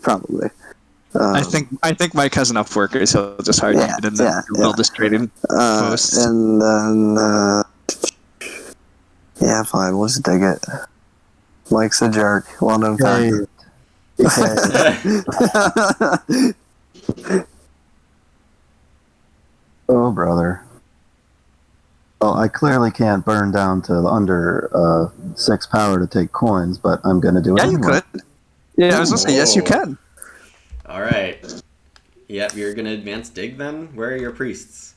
Probably. I think Mike has enough workers. He'll just hard it and then build this trading post. And then, yeah, fine. We'll just dig it. Mike's a jerk. Well-known fact. Oh, brother. Well, I clearly can't burn down to under 6 power to take coins, but I'm going to do it anyway. You could. Yeah, I was going to say, yes, you can. Alright. Yep, you're going to advance dig then? Where are your priests?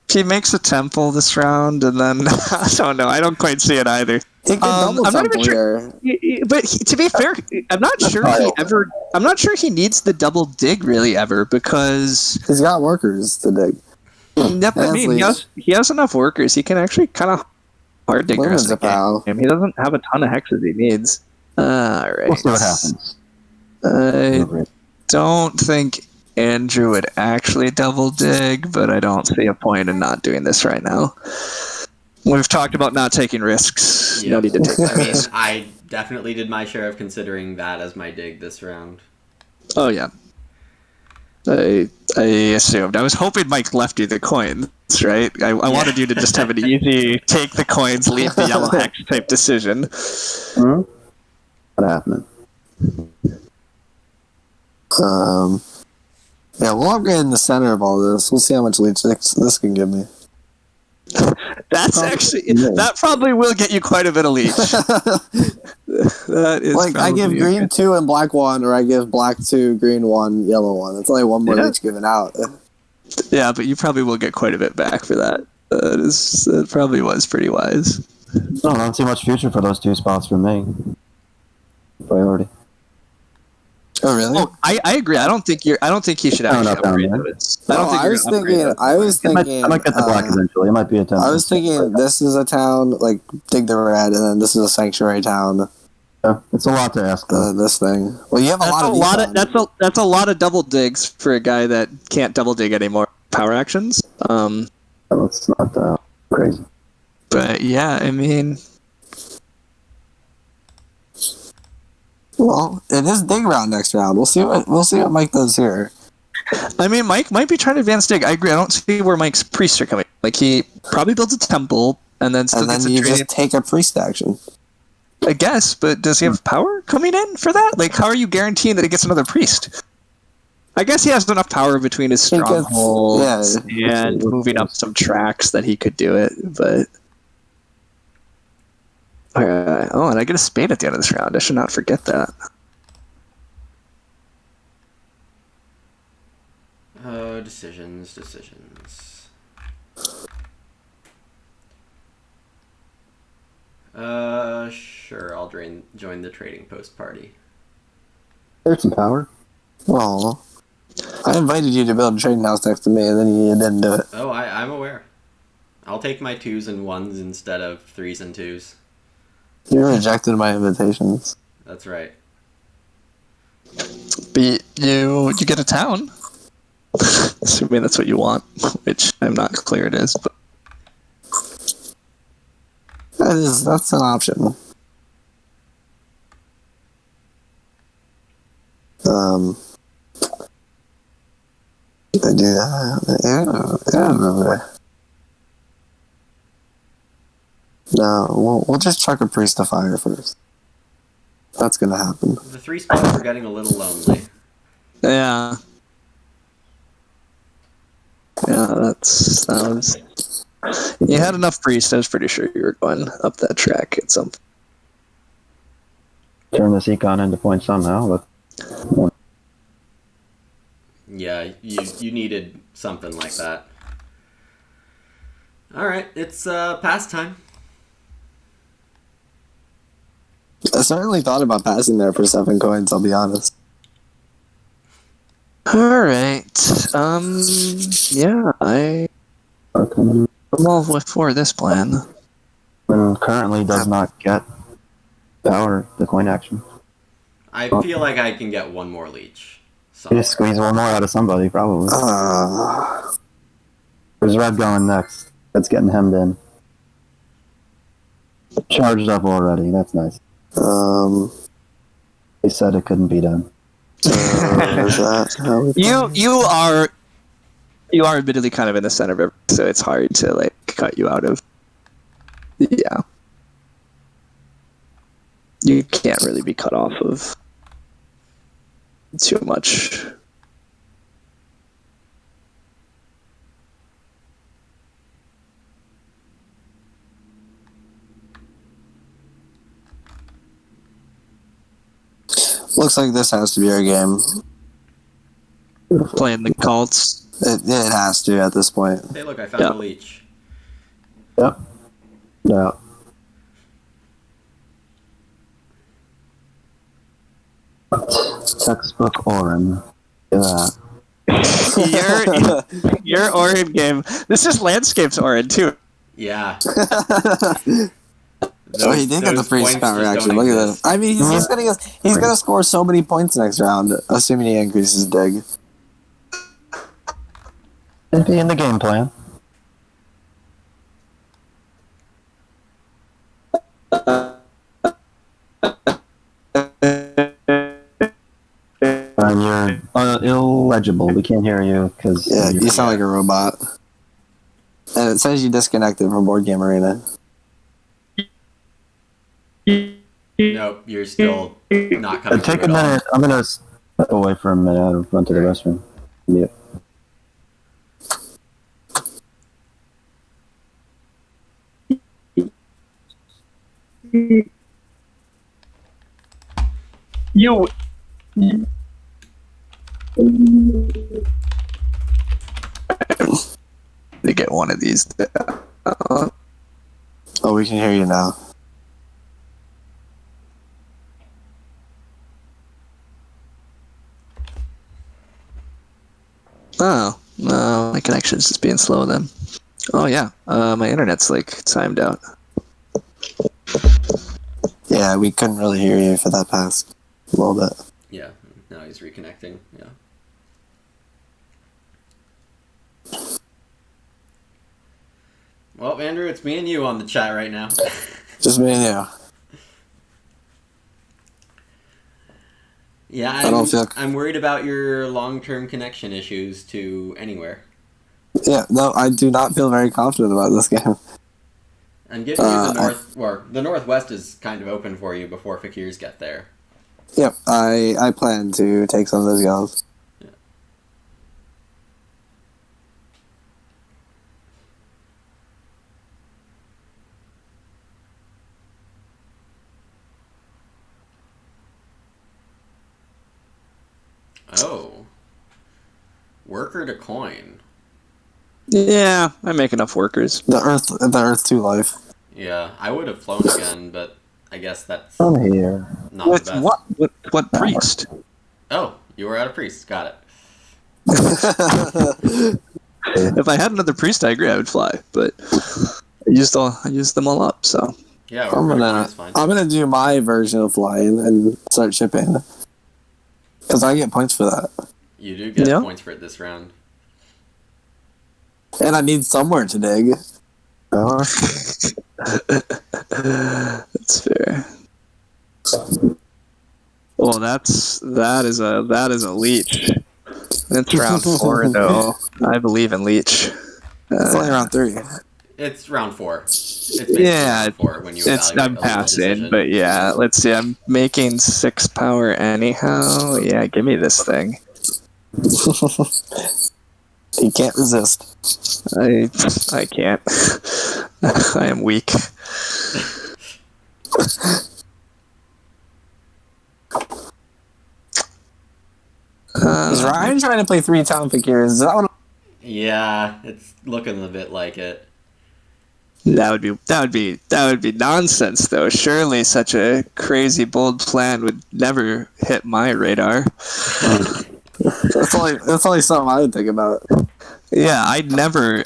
He makes a temple this round, and then I don't know. I don't quite see it either. I'm not even sure. But to be fair, I'm not sure he needs the double dig really ever because he's got workers to dig. I mean, he has enough workers. He can actually kind of hard dig the rest of the game. He doesn't have a ton of hexes he needs. All right. We'll see what happens. I don't think Andrew would actually double dig, but I don't see a point in not doing this right now. We've talked about not taking risks. Yep. No need to take that risk. I definitely did my share of considering that as my dig this round. Oh, yeah. I assumed. I was hoping Mike left you the coins, right? I wanted you to just have an easy take the coins, leave the yellow hex type decision. What happened? Yeah, we'll upgrade in the center of all this. We'll see how much leech this can give me. That's actually that probably will get you quite a bit of leech. That is like I give green 2 and black 1, or I give black 2, green 1, yellow 1. It's only one more leech given out. Yeah, but you probably will get quite a bit back for that. That probably was pretty wise. I don't see much future for those 2 spots for me. Priority. Oh really? Oh, I agree. I don't think he should actually upgrade those. I was thinking. I might get the black eventually. It might be a 10. I was thinking this is a town, like dig the red, and then this is a sanctuary town. Yeah, it's a lot to ask. This thing. Well, you have a lot of that's a lot of double digs for a guy that can't double dig anymore. Power actions. It's not crazy. But yeah, I mean. Well, it is dig round next round. We'll see what Mike does here. I mean, Mike might be trying to advance dig. I agree. I don't see where Mike's priests are coming. Like he probably builds a temple and then you just take a priest action. I guess, but does he have power coming in for that? Like, how are you guaranteeing that he gets another priest? I guess he has enough power between his strongholds and moving up some tracks that he could do it, but. And I get a spade at the end of this round. I should not forget that. Oh, decisions. Sure, I'll join the trading post party. There's some power. Well, I invited you to build a trading house next to me, and then you didn't do it. Oh, I'm aware. I'll take my 2s and 1s instead of 3s and 2s. You rejected my invitations. That's right. But you get a town. Assuming that's what you want, which I'm not clear it is. But that's an option. I do that. No, we'll just chuck a priest to fire first. That's gonna happen. The 3 spots are getting a little lonely. Yeah. Yeah, that sounds. You had enough priests. I was pretty sure you were going up that track at some point. Turn this econ into points somehow, but. Yeah, you needed something like that. Alright, it's past time. I certainly thought about passing there for 7 coins, I'll be honest. Alright. Yeah, I'm all for this plan. And currently does not get power, the coin action. I feel like I can get 1 more leech. You just squeeze 1 more out of somebody, probably. Where's red going next? That's getting hemmed in. Charged up already, that's nice. They said it couldn't be done. You are admittedly kind of in the center of it, so it's hard to like cut you out of. Yeah, you can't really be cut off of too much. Looks like this has to be our game. Playing the cults. It has to at this point. Hey, look, I found a leech. Yep. Yeah. Textbook Orin. Look at that. Your Orin game. This is Landscapes Orin too. Yeah. He did get the priest power action. Look at that. I mean, he's gonna score so many points next round, assuming he increases dig. It'd be in the game plan. And you're illegible. We can't hear you because you sound like a robot. And it says you disconnected from Board Game Arena. Nope, you're still not coming. Take a minute. I'm gonna step away for a minute and run to the restroom. Yeah. You. To get one of these. Oh, we can hear you now. Oh, no, my connection's just being slow then. Oh yeah, my internet's like timed out. Yeah, we couldn't really hear you for that past little bit. Yeah, now he's reconnecting. Yeah. Well, Andrew, it's me and you on the chat right now. Just me and you. Yeah, I'm worried about your long-term connection issues to anywhere. Yeah, no, I do not feel very confident about this game. I'm giving you the north, or the northwest is kind of open for you before Fakirs get there. Yep, I plan to take some of those goals. Yeah. Oh. Worker to coin. Yeah, I make enough workers. The Earth 2 life. Yeah, I would have flown again, but I guess that's I'm here. not With the best. what priest? Oh, you were out of priest. Got it. If I had another priest, I agree I would fly, but I used them all up. So Yeah, I'm worker to coin is fine. gonna do my version of flying and start shipping. Because I get points for that. You do get Yeah. points for it this round. And I need somewhere to dig. that's fair. Well, that is a leech. It's round 4 though. I believe in leech. It's only round 3. It's round 4. It's basically round 4 when you evaluate I'm a passing, decision. but yeah, let's see. I'm making 6 power anyhow. Yeah, give me this thing. He can't resist. I can't. I am weak. Is Ryan trying to play 3 town Fakirs? Is that what? Yeah, it's looking a bit like it. That would be nonsense, though. Surely such a crazy bold plan would never hit my radar. That's only something I would think about. Yeah, I never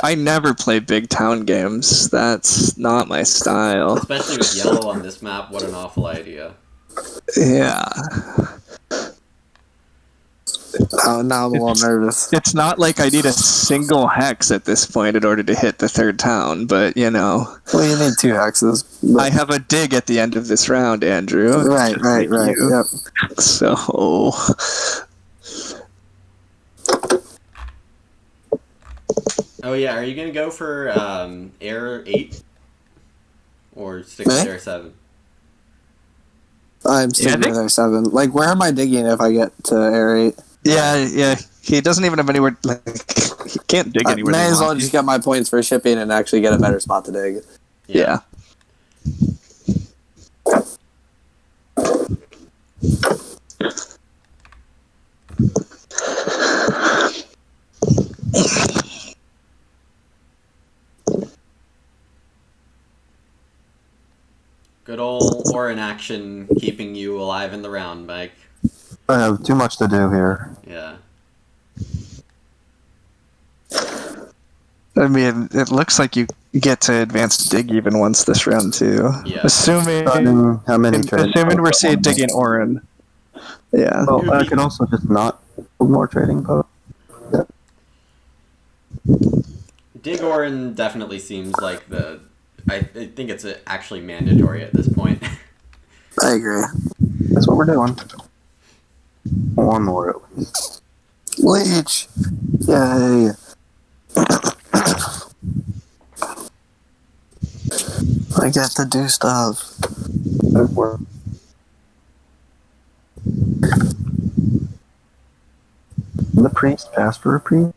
play big town games. That's not my style. Especially with yellow on this map, what an awful idea. Yeah. Oh, now I'm a little nervous. It's not like I need a single hex at this point in order to hit the 3rd town, but you know. Well, you need 2 hexes. But... I have a dig at the end of this round, Andrew. Right. Yep. So. Oh yeah, are you gonna go for Air 8? Or stick with Air 7? I'm sticking with Air 7. Like, where am I digging if I get to Air 8? Yeah. He doesn't even have anywhere. Like, he can't dig anywhere. May as well just get my points for shipping and actually get a better spot to dig. Yeah. Good old Orin action keeping you alive in the round, Mike. I have too much to do here. Yeah. I mean, it looks like you get to advanced dig even once this round too. Yeah. Assuming How many trades? assuming we're seeing digging Orin. Yeah. Well, I could also just not put more trading posts. Dig Orin definitely seems like I think it's actually mandatory at this point. I agree. That's what we're doing. One more at least. Leech! Yay! I get to do stuff. Good work. The priest passed for a priest.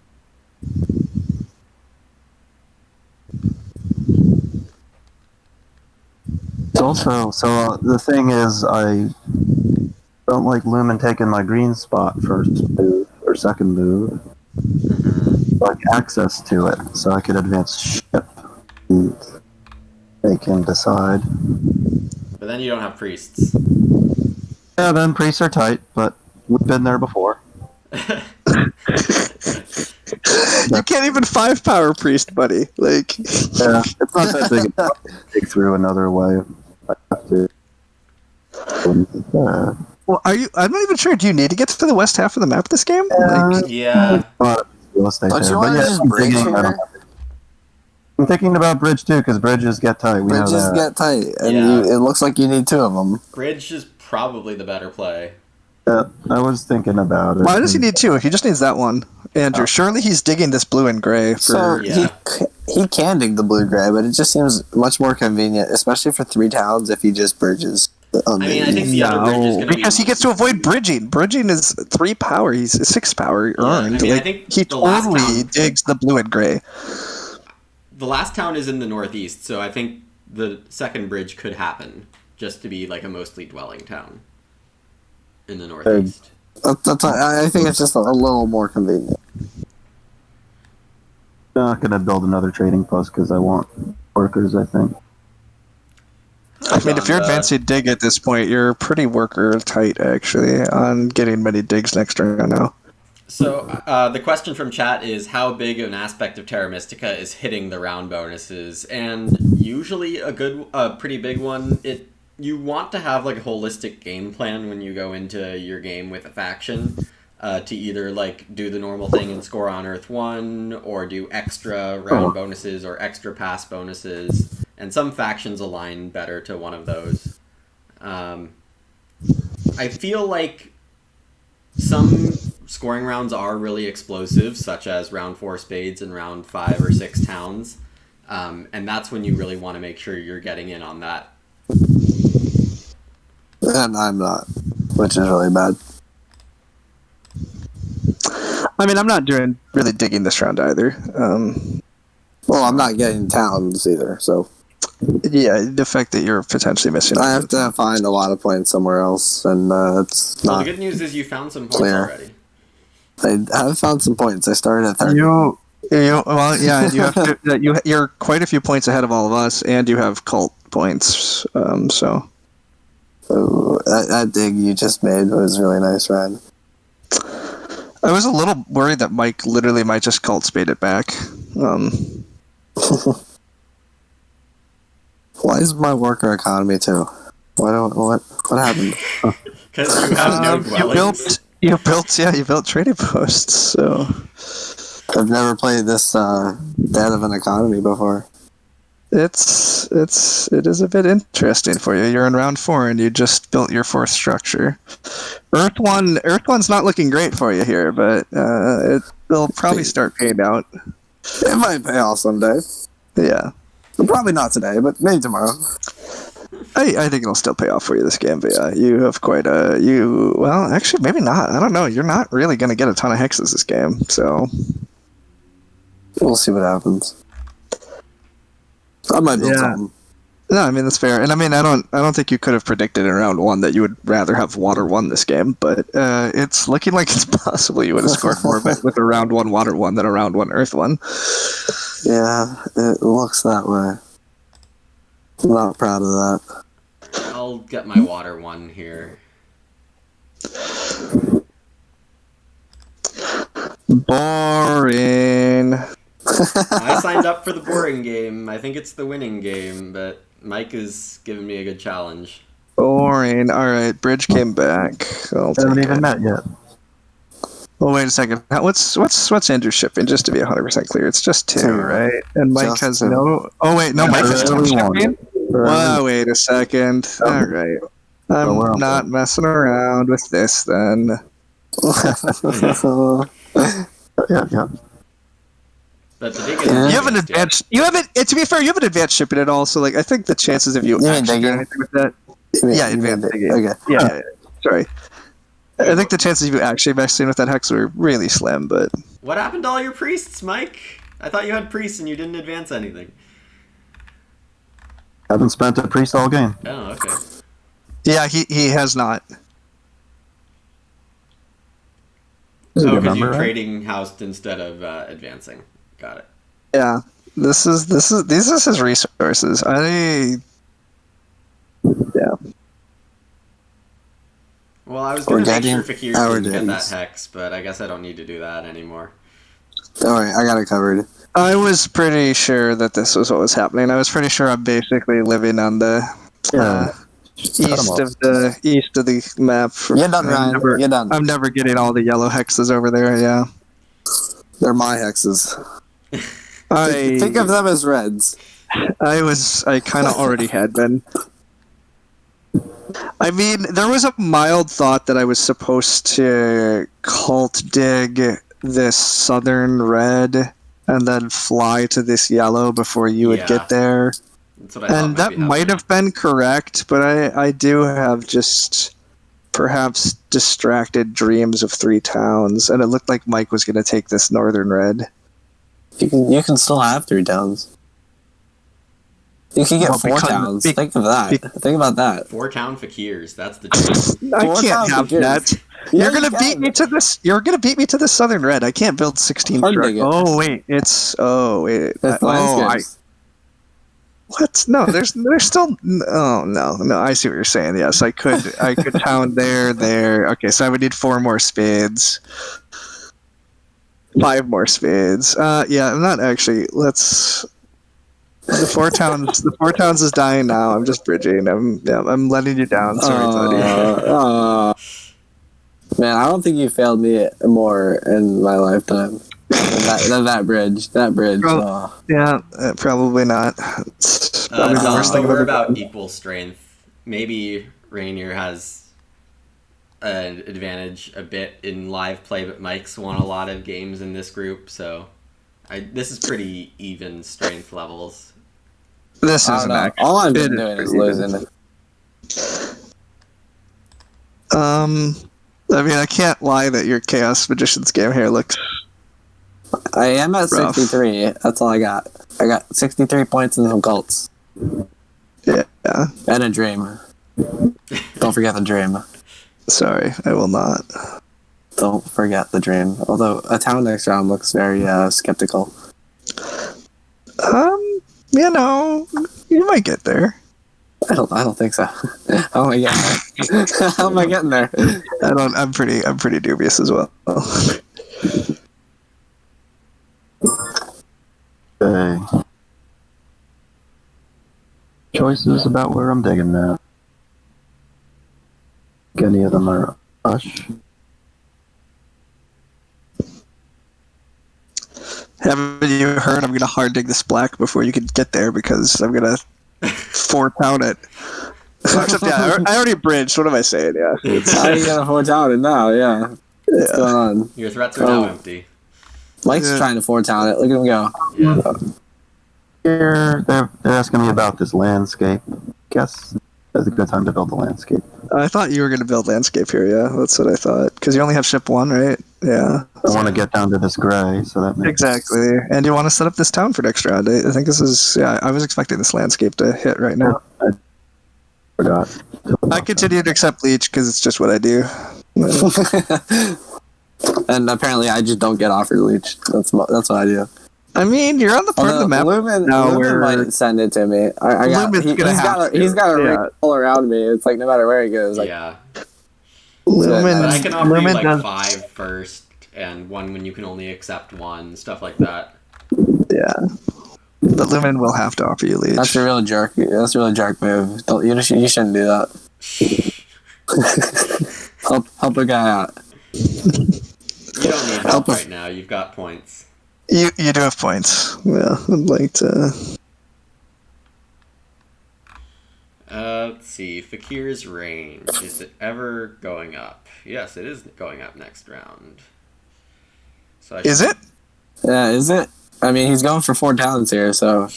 also the thing is, I don't like Lumin taking my green spot first move or second move. Like access to it, so I could advance ship and make him decide. But then you don't have priests. Yeah, then priests are tight, but we've been there before. You can't even 5-power priest, buddy. Like, Yeah, it's not that big to take through another way. I have to. well, are you? I'm not even sure. Do you need to get to the west half of the map this game? Like, Yeah. Real estate Don't there. you But want to yeah, just I'm bridge thinking here? I'm thinking about bridge too, because bridges get tight. We know Bridges that. get tight, and Yeah. it looks like you need 2 of them. Bridge is probably the better play. Yeah, I was thinking about it. why does he need 2? He just needs that one. Andrew, surely he's digging this blue and gray for. So Yeah. he can dig the blue-gray, but it just seems much more convenient, especially for 3 towns, if he just bridges. I mean, I think the other bridge is going to be... because he gets to avoid bridging. Bridging is 3 power. He's 6 power earned. I mean, I Like, think he the last totally town- digs the blue and gray. The last town is in the northeast, so I think the second bridge could happen, just to be like a mostly dwelling town in the northeast. I think it's just a little more convenient. I'm not going to build another trading post because I want workers, I think. I mean, if you're advancing dig at this point, you're pretty worker tight, actually, on getting many digs next round now. So the question from chat is, how big of an aspect of Terra Mystica is hitting the round bonuses? And usually a pretty big one. You want to have like a holistic game plan when you go into your game with a faction, to either like do the normal thing and score on Earth 1, or do extra round bonuses or extra pass bonuses. And some factions align better to one of those. I feel like some scoring rounds are really explosive, such as round 4 spades and round 5 or 6 towns. And that's when you really want to make sure you're getting in on that. And I'm not, which is really bad. I mean, I'm not doing really digging this round either. Well, I'm not getting towns either, so Yeah, the fact that you're potentially missing. I have to find a lot of points somewhere else, and it's Well, not the good news is you found some points clear. already. I have found some points. I started at 30. Well, yeah, you have to, you're quite a few points ahead of all of us, and you have cult points. So So that dig you just made was really nice, Ryan. I was a little worried that Mike literally might just cult spade it back. Why is my worker economy too? What happened? Because you have no dwellings. You built trading posts. So I've never played this bad of an economy before. it is a bit interesting for you. You're in round 4 and you just built your 4th structure. Earth 1's not looking great for you here, but it'll probably start paying out. It might pay off someday. Yeah. Probably not today, but maybe tomorrow. I think it'll still pay off for you this game, but yeah, you have quite well, actually, maybe not. I don't know. You're not really going to get a ton of hexes this game, so. We'll see what happens. I might build something. No, I mean, that's fair. And I mean, I don't think you could have predicted in round 1 that you would rather have Water 1 this game, but it's looking like it's possible you would have scored more with a round 1 Water 1 than a round 1 Earth 1. Yeah, it looks that way. I'm not proud of that. I'll get my water 1 here. Boring. I signed up for the boring game. I think it's the winning game, but Mike is giving me a good challenge. Boring. All right, Bridge came back. I'll I haven't take even it. met yet. Well, wait a second. What's Andrew shipping? Just to be 100% clear, it's just 2, 2. right? And Mike Just has 2. no. Oh wait, no, Mike has 2 Early one. shipping. Well, wait a second. All right, I'm we're on not messing around with this then. Yeah. But the big Yeah. You haven't advanced. You haven't. To be fair, you haven't advanced shipping at all. So like, I think the chances of you mean actually digging? doing anything with that. Yeah, advanced digging. Okay. Yeah. Sorry. I think the chances of you actually messing with that hex were really slim, but What happened to all your priests, Mike? I thought you had priests and you didn't advance anything. Haven't spent a priest all game. Oh, okay. Yeah, he has not. That's a Oh, good because number, you're right? trading housed instead of advancing. Got it. Yeah, these is his resources. Well, I was We're going to make getting sure Fakir our didn't get that days. hex, but I guess I don't need to do that anymore. Alright, I got it covered. I was pretty sure that this was what was happening. I was pretty sure I'm basically living on the Yeah. Just cut 'em east off. of the map. You're done, Ryan. You're done. I'm never getting all the yellow hexes over there. Yeah, They're my hexes. I Think of them as reds. I kind of already had been. I mean, there was a mild thought that I was supposed to cult dig this southern red and then fly to this yellow before you would Yeah. get there. That's what I thought And that be might happening. have been correct, but I do have just perhaps distracted dreams of 3 towns, and it looked like Mike was going to take this northern red. You can still have 3 towns. You can get Well, 4 because- towns. be- Think of that. Think about that. 4 town Fakirs. That's the dream. I 4 can't towns have again. that. Yeah, You're you gonna can. beat me to this. You're gonna beat me to the southern red. I can't build 16 Hard strike. dig it. Oh wait, it's It's oh landscapes. what? No, there's still. Oh no. I see what you're saying. Yes, I could town there. Okay, so I would need 4 more spades. 5 more spades. Yeah, I'm not actually. Let's. The 4 towns is dying now. I'm just bridging. I'm letting you down. Sorry, buddy. Man, I don't think you failed me more in my lifetime than that bridge. That bridge. Bro. Yeah, probably not. It's probably the worst thing But I've we're ever about done. equal strength. Maybe Ranior has an advantage a bit in live play, but Mike's won a lot of games in this group, so this is pretty even strength levels. This I is don't an know. action. All I'm It doing is is pretty losing. I mean, I can't lie that your Chaos Magician's game here looks. I am at Rough. 63. That's all I got. I got 63 points in the occults. Yeah. And a dream. Don't forget the dream. Sorry, I will not. Don't forget the dream. Although a town next round looks very skeptical. You know, you might get there. I don't think so. How am I getting there? How am I getting there? I'm pretty dubious as well. Okay. Choices about where I'm digging that. Any of them are Ush. Haven't you heard? I'm gonna hard dig this black before you can get there because I'm gonna 4 town it. Except, yeah, I already bridged. What am I saying? Yeah. How are you gonna 4 town it now? Yeah. What's going on? Your threats are now empty. Mike's Yeah. trying to 4 town it. Look at him go. Yeah. Here, they're asking me about this landscape. Guess that's a good time to build the landscape. I thought you were gonna build landscape here. Yeah, that's what I thought. Because you only have ship 1, right? Yeah. I want to get down to this gray, so that makes Exactly. And you want to set up this town for next round. I think this is. Yeah, I was expecting this landscape to hit right now. I forgot. I continue to accept leech because it's just what I do. And apparently I just don't get offered leech. That's what I do. I mean, you're on the part of the map. Lumin, now Lumin where- might send it to me. Lumin's gonna have to. He's got a ring Yeah. all around me. It's like no matter where he goes. Like, Yeah. Lumin, But I can offer you Lumin like does. 5 first, and 1 when you can only accept 1, stuff like that. Yeah. But Lumin will have to offer you leech. that's a real jerk. That's a really jerk move. Don't you shouldn't do that. help a guy out. You don't need help Help us. right now. You've got points. You do have points. Yeah, I'd like to. Let's see. Fakir's range. Is it ever going up? Yes, it is going up next round. So Is it? Yeah, is it? I mean, he's going for 4 towns here, so.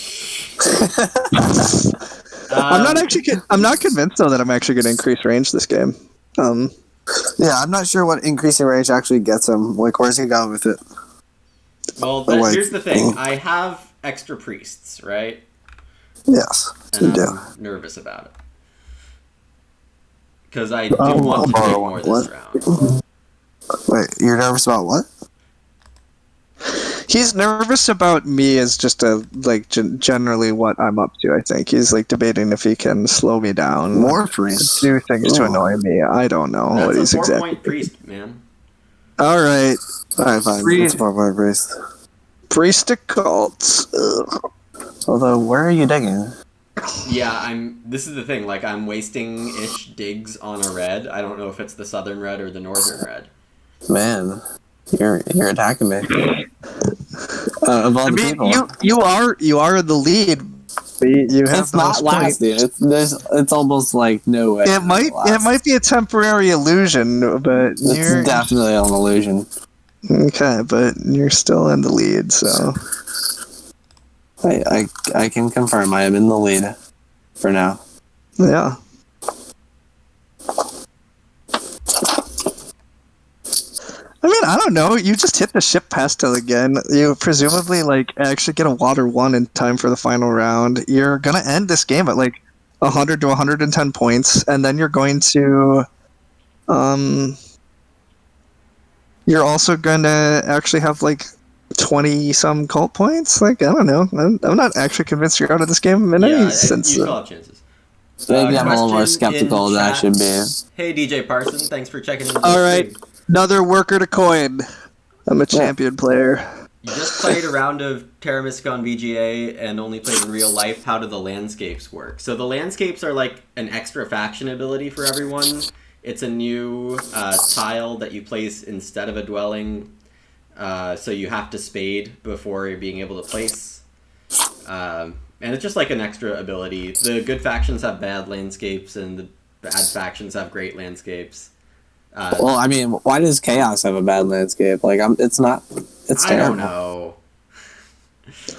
I'm not actually. I'm not convinced though that I'm actually going to increase range this game. Yeah, I'm not sure what increasing range actually gets him. Like, where's he going with it? Well, wait. here's the thing. I have extra priests, right? Yes. and I'm nervous about it. Because I do want to take more this round. Wait, you're nervous about what? He's nervous about me as just generally what I'm up to. I think he's like debating if he can slow me down, More priests. do things to annoy me. I don't know what he's That's a 4-point exactly. priest, man. All right, Alright, fine. It's a 4-point priest. priest occults. Ugh. Although, where are you digging? Yeah, this is the thing, like, I'm wasting-ish digs on a red. I don't know if it's the southern red or the northern red. Man, you're attacking me. Of all the people. you are the lead. You have It's not last, dude. It's almost like no way. It might be a temporary illusion, but It's definitely an illusion. Okay, but you're still in the lead, so I can confirm I am in the lead for now. yeah. I mean, I don't know. You just hit the ship pastel again. You presumably actually get a water 1 in time for the final round. You're gonna end this game at 100 to 110 points, and then you're going to, you're also gonna actually have 20 some cult points. I don't know. I'm not actually convinced you're out of this game in any sense. You still have chances. Maybe I'm a little more skeptical than I should be. Hey, DJ Parson, thanks for checking in. All right. Another worker to coin. I'm a champion player. You just played a round of Terra Mystica on VGA and only played in real life. How do the landscapes work? So the landscapes are like an extra faction ability for everyone. It's a new tile that you place instead of a dwelling. So you have to spade before you're being able to place. And it's just like an extra ability. The good factions have bad landscapes and the bad factions have great landscapes. Well, I mean, why does Chaos have a bad landscape? It's terrible. I don't know.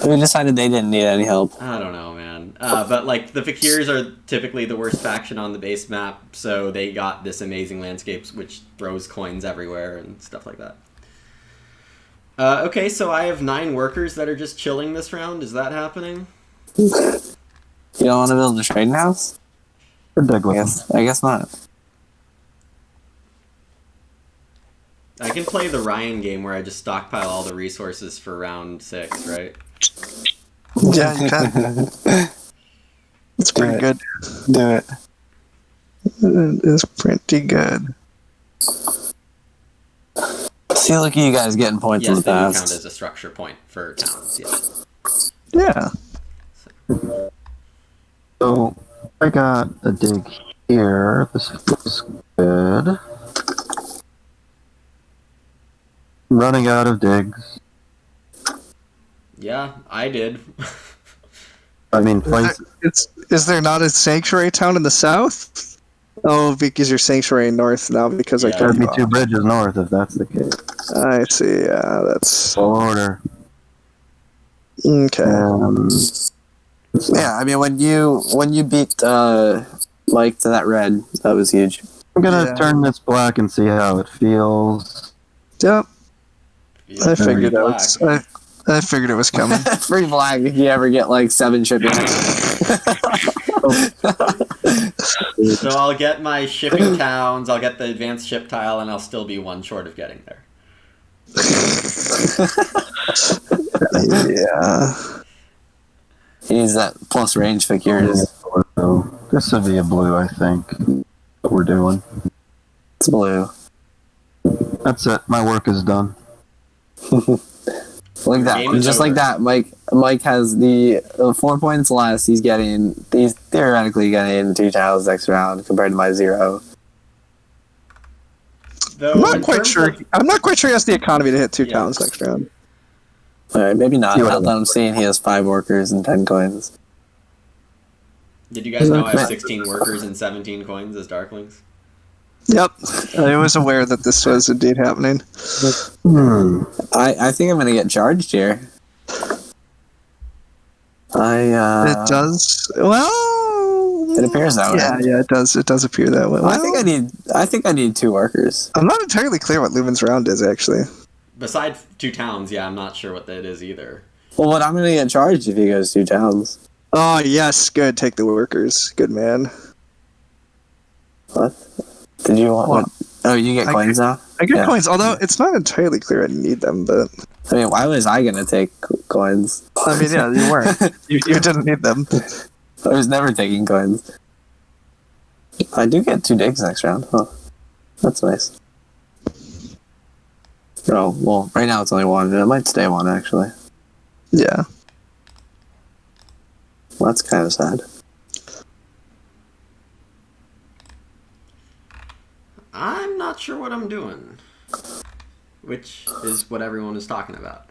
We decided they didn't need any help. I don't know, man. But the Fakirs are typically the worst faction on the base map, so they got this amazing landscapes which throws coins everywhere and stuff like that. Okay, so I have 9 workers that are just chilling this round. Is that happening? You don't want to build a trading house? I guess not. I can play the Ryan game where I just stockpile all the resources for round 6, right? Yeah, you can. It's pretty good. Do it. It's pretty good. See, look at you guys getting points in Yes, the they do past. count as a structure point for towns, yes. Yeah. So I got a dig here. This looks good. Running out of digs. Yeah, I did. I mean, place. Is there not a sanctuary town in the south? Oh, because you're sanctuary north now because I There'd can't be 2 bridges north if that's the case. I see. Yeah, that's Order. okay. Yeah, I mean, when you beat Mike to that red, that was huge. I'm gonna turn this black and see how it feels. Yep. Yeah, I figured pretty out. I figured it was coming. Free black if you ever get 7 shipping. So I'll get my shipping towns, I'll get the advanced ship tile, and I'll still be 1 short of getting there. Yeah. He needs that plus range figures. This would be a blue, I think. What we're doing. It's blue. That's it. My work is done. Like that, just like that. Mike has the 4 points less. He's theoretically getting 2 tiles next round compared to my 0. Though, I'm not quite sure. I'm not quite sure he has the economy to hit 2 towns next round. All right, maybe not. Now that I'm seeing he has 5 workers and 10 coins. Did you guys know I have 16 workers and 17 coins as Darklings? Yep, I was aware that this was indeed happening. I think I'm gonna get charged here. It does. Well, it appears that way. Yeah, it does. It does appear that way. Well, I think I need 2 workers. I'm not entirely clear what Lumin's round is actually. Besides 2 towns, yeah, I'm not sure what that is either. Well, what I'm gonna get charged if he goes 2 towns. Oh yes, good. Take the workers. Good man. What? Did you want? Well, What? Oh, you get coins now. I get Yeah. coins, although it's not entirely clear I need them. But I mean, why was I gonna take coins? I mean, yeah, you weren't. you didn't need them. I was never taking coins. I do get 2 digs next round. Huh. That's nice. Oh, well, right now it's only 1. It might stay 1, actually. Yeah. Well, that's kind of sad. I'm not sure what I'm doing. Which is what everyone is talking about.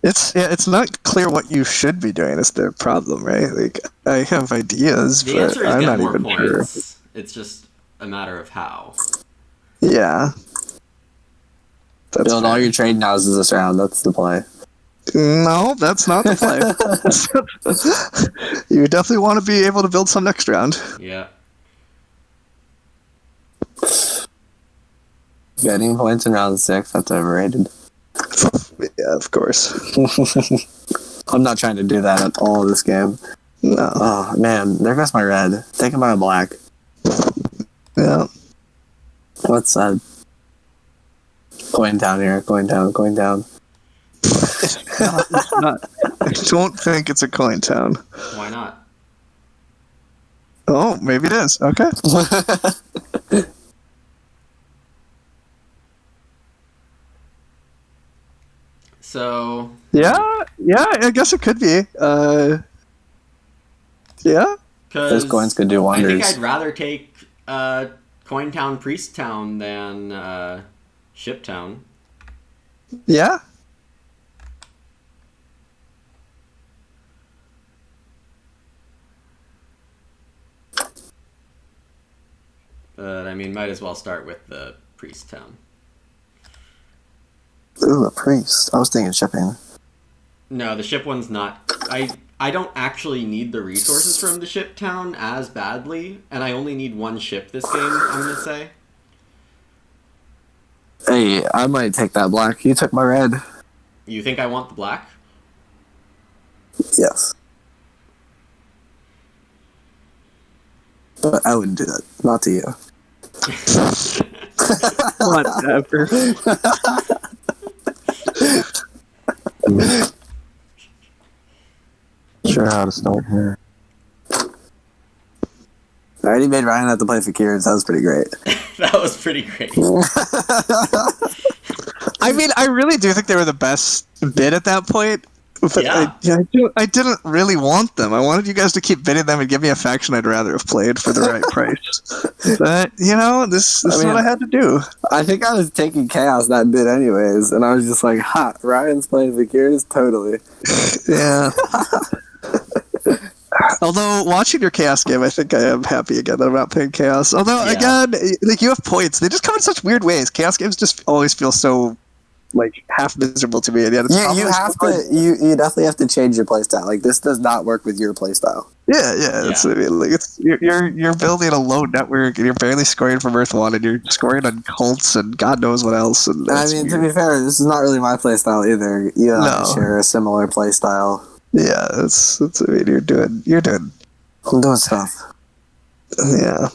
It's not clear what you should be doing is the problem, right? Like, I have ideas, The but answer is I'm get not more even points. sure. It's just a matter of how. Yeah. That's Build all your trading houses this round. That's the play. No, that's not the play. You definitely want to be able to build some next round. Yeah. Getting points in round 6, that's overrated. Yeah, of course. I'm not trying to do that at all this game. No. Oh, man. There goes my red. Taken by a black. Yeah. What's that? Going down here. Going down. Going down. It's not. I don't think it's a coin town. Why not? Oh, maybe it is. Okay. So... Yeah, I guess it could be. Yeah. Those coins could do I think wonders. I'd rather take Coin Town, Priest Town than Ship Town. Yeah. But, I mean, might as well start with the Priest Town. Ooh, a priest. I was thinking shipping. No, the ship one's not... I don't actually need the resources from the ship town as badly, and I only need 1 ship this game, I'm gonna say. Hey, I might take that black. You took my red. You think I want the black? Yes. But I wouldn't do that. Not to you. Whatever. Sure how to start here. I already made Ryan have to play Fakir, so that was pretty great. That was pretty great. I mean, I really do think they were the best bid at that point. But Yeah. I didn't really want them. I wanted you guys to keep bidding them and give me a faction I'd rather have played for the right price. But, this is what I had to do. I think I was taking Chaos that bit anyways, and I was just like, ha, Ryan's playing Fakirs? Totally. Yeah. Although, watching your Chaos game, I think I am happy again that I'm not playing Chaos. Although, again, like, you have points. They just come in such weird ways. Chaos games just always feel so, like, half miserable to me. And yet it's You have to, you definitely have to change your playstyle. Like, this does not work with your playstyle. Yeah. It's, I mean, like, you're building a low network, and you're barely scoring from Earth 1, and you're scoring on cults, and God knows what else. And I mean, to be fair, this is not really my playstyle either. You and I share a similar playstyle. Yeah, it's. I mean, you're doing. I'm doing stuff. Yeah.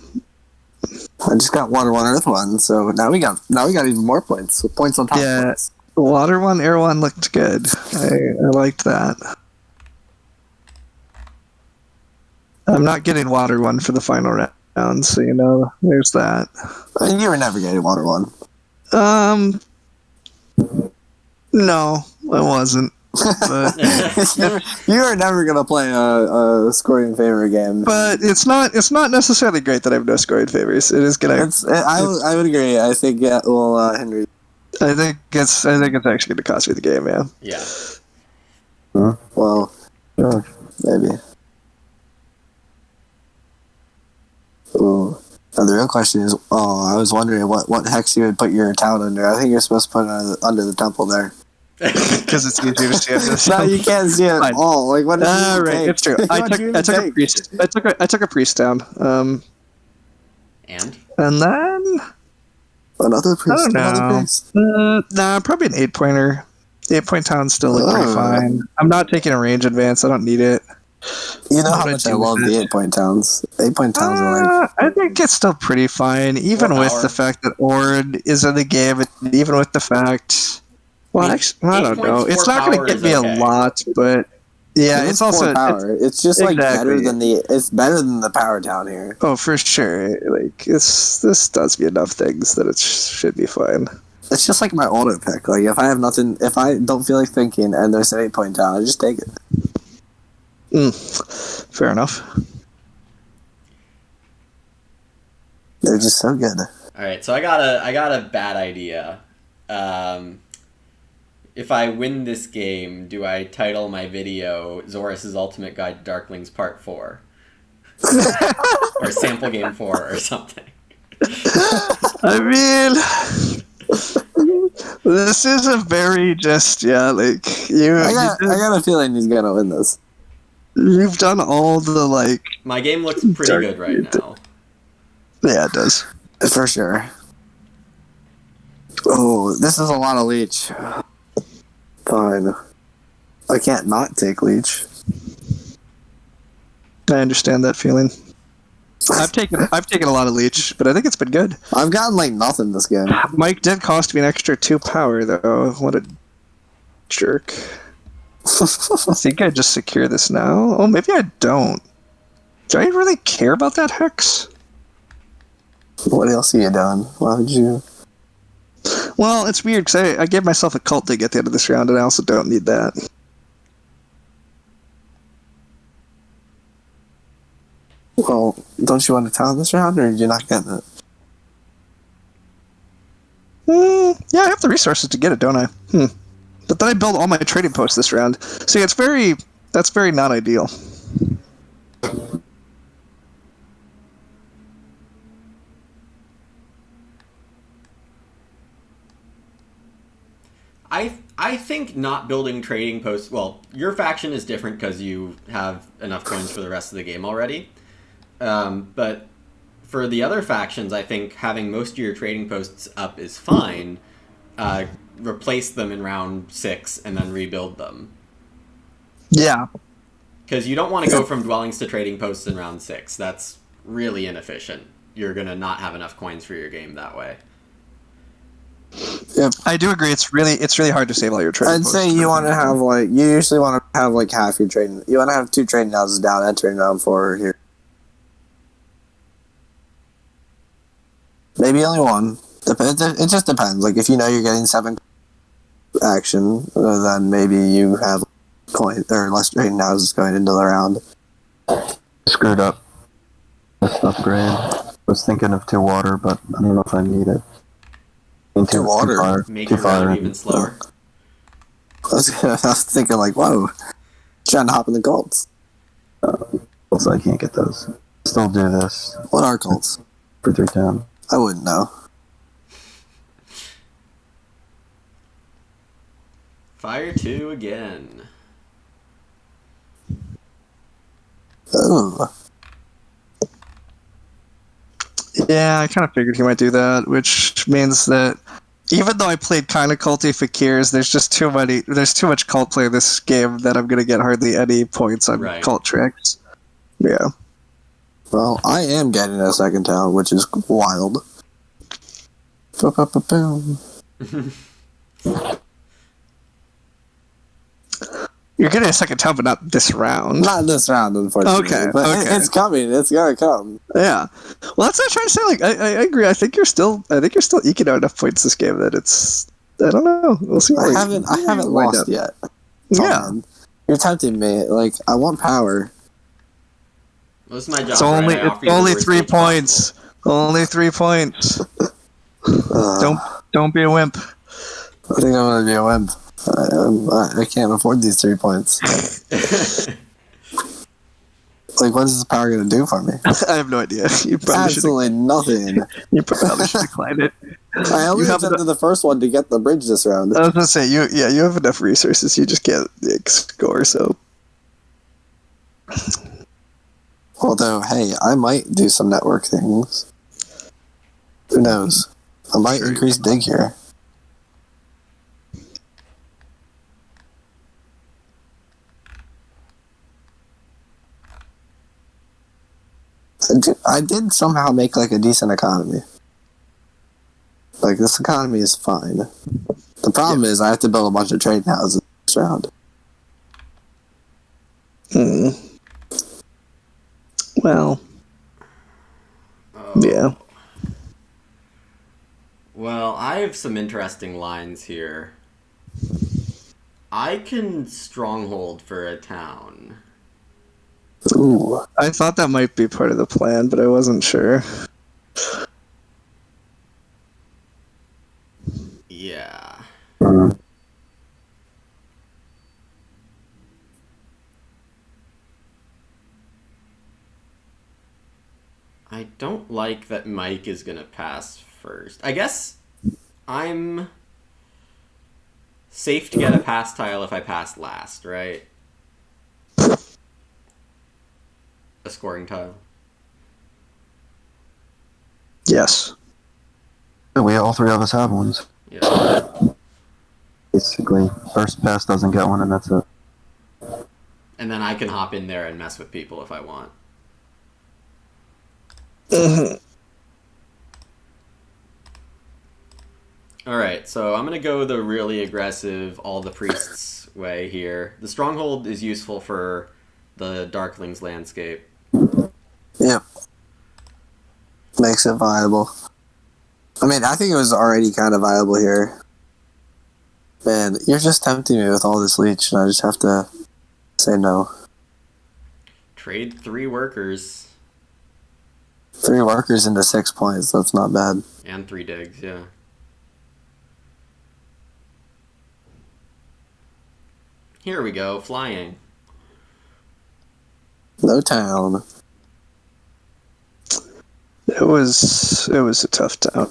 I just got Water 1, Earth 1, so now we got even more points. So points on top of points. Water 1, Air 1 looked good. I liked that. I'm not getting Water 1 for the final round, so there's that. I mean, you were never getting Water 1. No, I wasn't. But you are never gonna play a scoring favor game. But it's not necessarily great that I have no scoring favors. It is gonna. I would agree. I think Henry. I think it's actually gonna cost me the game. Yeah. Yeah. Huh? Well, Sure. maybe. Ooh. Now the real question is, I was wondering what hex you would put your town under. I think you're supposed to put it under the temple there. Because it's easier to see it. No, you can't see it at all. Like, what? Right, it's true. I took a priest. I took a priest down. And Another priest. I don't know. Another priest. Nah, probably an 8-pointer. 8-point towns still look pretty fine. I'm not taking a range advance. I don't need it. You know how much I love the 8-point towns. 8-point towns are like... I think it's still pretty fine, even with the fact that Ord is in the game, and even with the fact... Well, actually, I don't know. It's not going to get me a lot, but... Yeah, it's also... power. It's just like better than it's better than the power down here. Oh, for sure. Like, this does me enough things that it should be fine. It's just like my auto pick. Like, if I have nothing... If I don't feel like thinking and there's an 8-point town, I just take it. Fair enough. They're just so good. All right, so I got a bad idea. If I win this game, do I title my video "Zoras' Ultimate Guide to Darklings Part 4" or Sample Game 4 or something? I mean, this is a very just like you. I got a feeling he's gonna win this. You've done all the like. My game looks pretty good right now. Yeah, it does. For sure. Oh, this is a lot of leech. Fine. I can't not take leech. I understand that feeling. I've taken a lot of leech, but I think it's been good. I've gotten like nothing this game. Mike did cost me an extra 2 power though. What a jerk. I think I just secure this now. Oh, maybe I don't. Do I really care about that hex? What else have you done? Why would you? Well, it's weird because I gave myself a cult dig at the end of this round, and I also don't need that. Well, don't you want to town this round, or you're not getting it? Yeah, I have the resources to get it, don't I? But then I build all my trading posts this round. See, that's very not ideal. I think not building trading posts... Well, your faction is different because you have enough coins for the rest of the game already. But for the other factions, I think having most of your trading posts up is fine. Replace them in round 6 and then rebuild them. Yeah. Because you don't want to go from dwellings to trading posts in round 6. That's really inefficient. You're going to not have enough coins for your game that way. Yep. I do agree. It's really hard to save all your trading posts. I'd say you want to have like you usually want to have like half your trading. You want to have 2 trading houses down, entering round 4 here. Maybe only 1. It just depends. Like if you know you're getting 7 action, then maybe you have coin or less trading houses going into the round. Screwed up. Let's upgrade. I was thinking of 2 water, but I don't know if I need it. 2 water. Fire. Make 2 your fire. round even slower. I was thinking like, whoa, trying to hop in the cults. So I can't get those. Still do this. What are cults? For 310. I wouldn't know. Fire 2 again. Oh. Yeah, I kind of figured he might do that, which means that even though I played kind of culty fakirs, there's too much cult play in this game that I'm going to get hardly any points on cult tricks. Yeah. Well, I am getting a second town, which is wild. Boom. You're getting a second town, but not this round. Not this round, unfortunately. Okay, but okay. It's coming. It's gonna come. Yeah. Well, that's what I'm trying to say. Like, I agree. I think you're still eking out enough points this game that it's. I don't know. We'll see. I haven't lost yet. Yeah. You're tempting me. Like, I want power. Well, this is my job. It's only 3 points. Only 3 points. Don't be a wimp. I think I'm gonna be a wimp. I can't afford these 3 points. Like, what is this power going to do for me? I have no idea. You probably Absolutely nothing. You probably should decline it. I only attempted the first one to get the bridge this round. I was going to say, you have enough resources. You just can't score, so. Although, hey, I might do some network things. Who knows? I might increase dig here. I did somehow make like a decent economy. Like this economy is fine. The problem is I have to build a bunch of trade houses next round. Well, yeah. Well, I have some interesting lines here. I can stronghold for a town. Ooh. I thought that might be part of the plan, but I wasn't sure. Yeah. I don't like that Mike is gonna pass first. I guess I'm safe to get a pass tile if I pass last, right? A scoring tile. Yes. We all three of us have ones. Yeah. Basically, first pass doesn't get one, and that's it. And then I can hop in there and mess with people if I want. Alright, so I'm going to go the really aggressive, all the priests way here. The stronghold is useful for the Darklings landscape. Yep. Makes it viable. I mean, I think it was already kind of viable here. Man, you're just tempting me with all this leech, and I just have to say no. Trade 3 workers. 3 workers into 6 points, that's not bad. And 3 digs, yeah. Here we go, flying. No town. It was a tough town.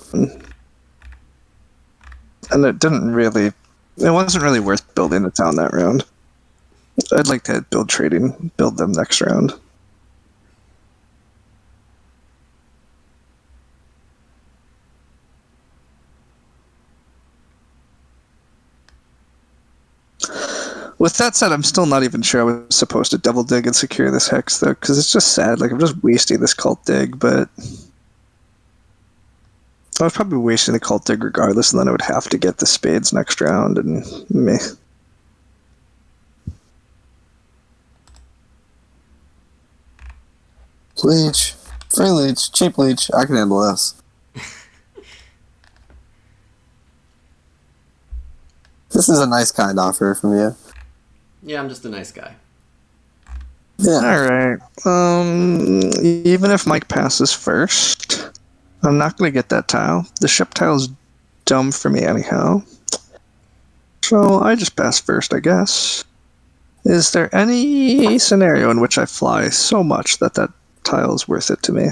And it wasn't really worth building the town that round. I'd like to build them next round. With that said, I'm still not even sure I was supposed to double dig and secure this hex, though, because it's just sad. Like, I'm just wasting this cult dig, but I was probably wasting the cult dig regardless, and then I would have to get the spades next round, and meh. Leech. Free leech. Cheap leech. I can handle this. This is a nice kind offer from you. Yeah, I'm just a nice guy. Yeah. Alright. Even if Mike passes first, I'm not going to get that tile. The ship tile's dumb for me anyhow. So I just pass first, I guess. Is there any scenario in which I fly so much that tile is worth it to me?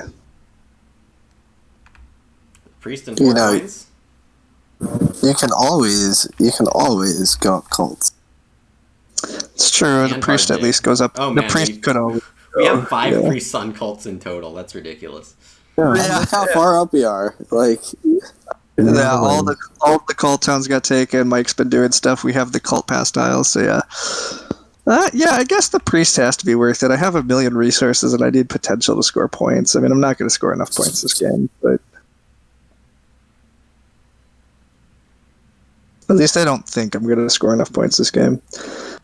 Priest and 4 points? You can always go up cults. It's true, the And priest hard at least goes up. Oh, The man, priest could always We go, have 5 yeah. priest sun cults in total. That's ridiculous. Yeah. Look how far up we are. Like, Yeah, all the cult towns got taken. Mike's been doing stuff. We have the cult pass tiles, so yeah. Yeah, I guess the priest has to be worth it. I have 1 million resources and I need potential to score points. I mean, I'm not going to score enough points this game, but at least I don't think I'm going to score enough points this game.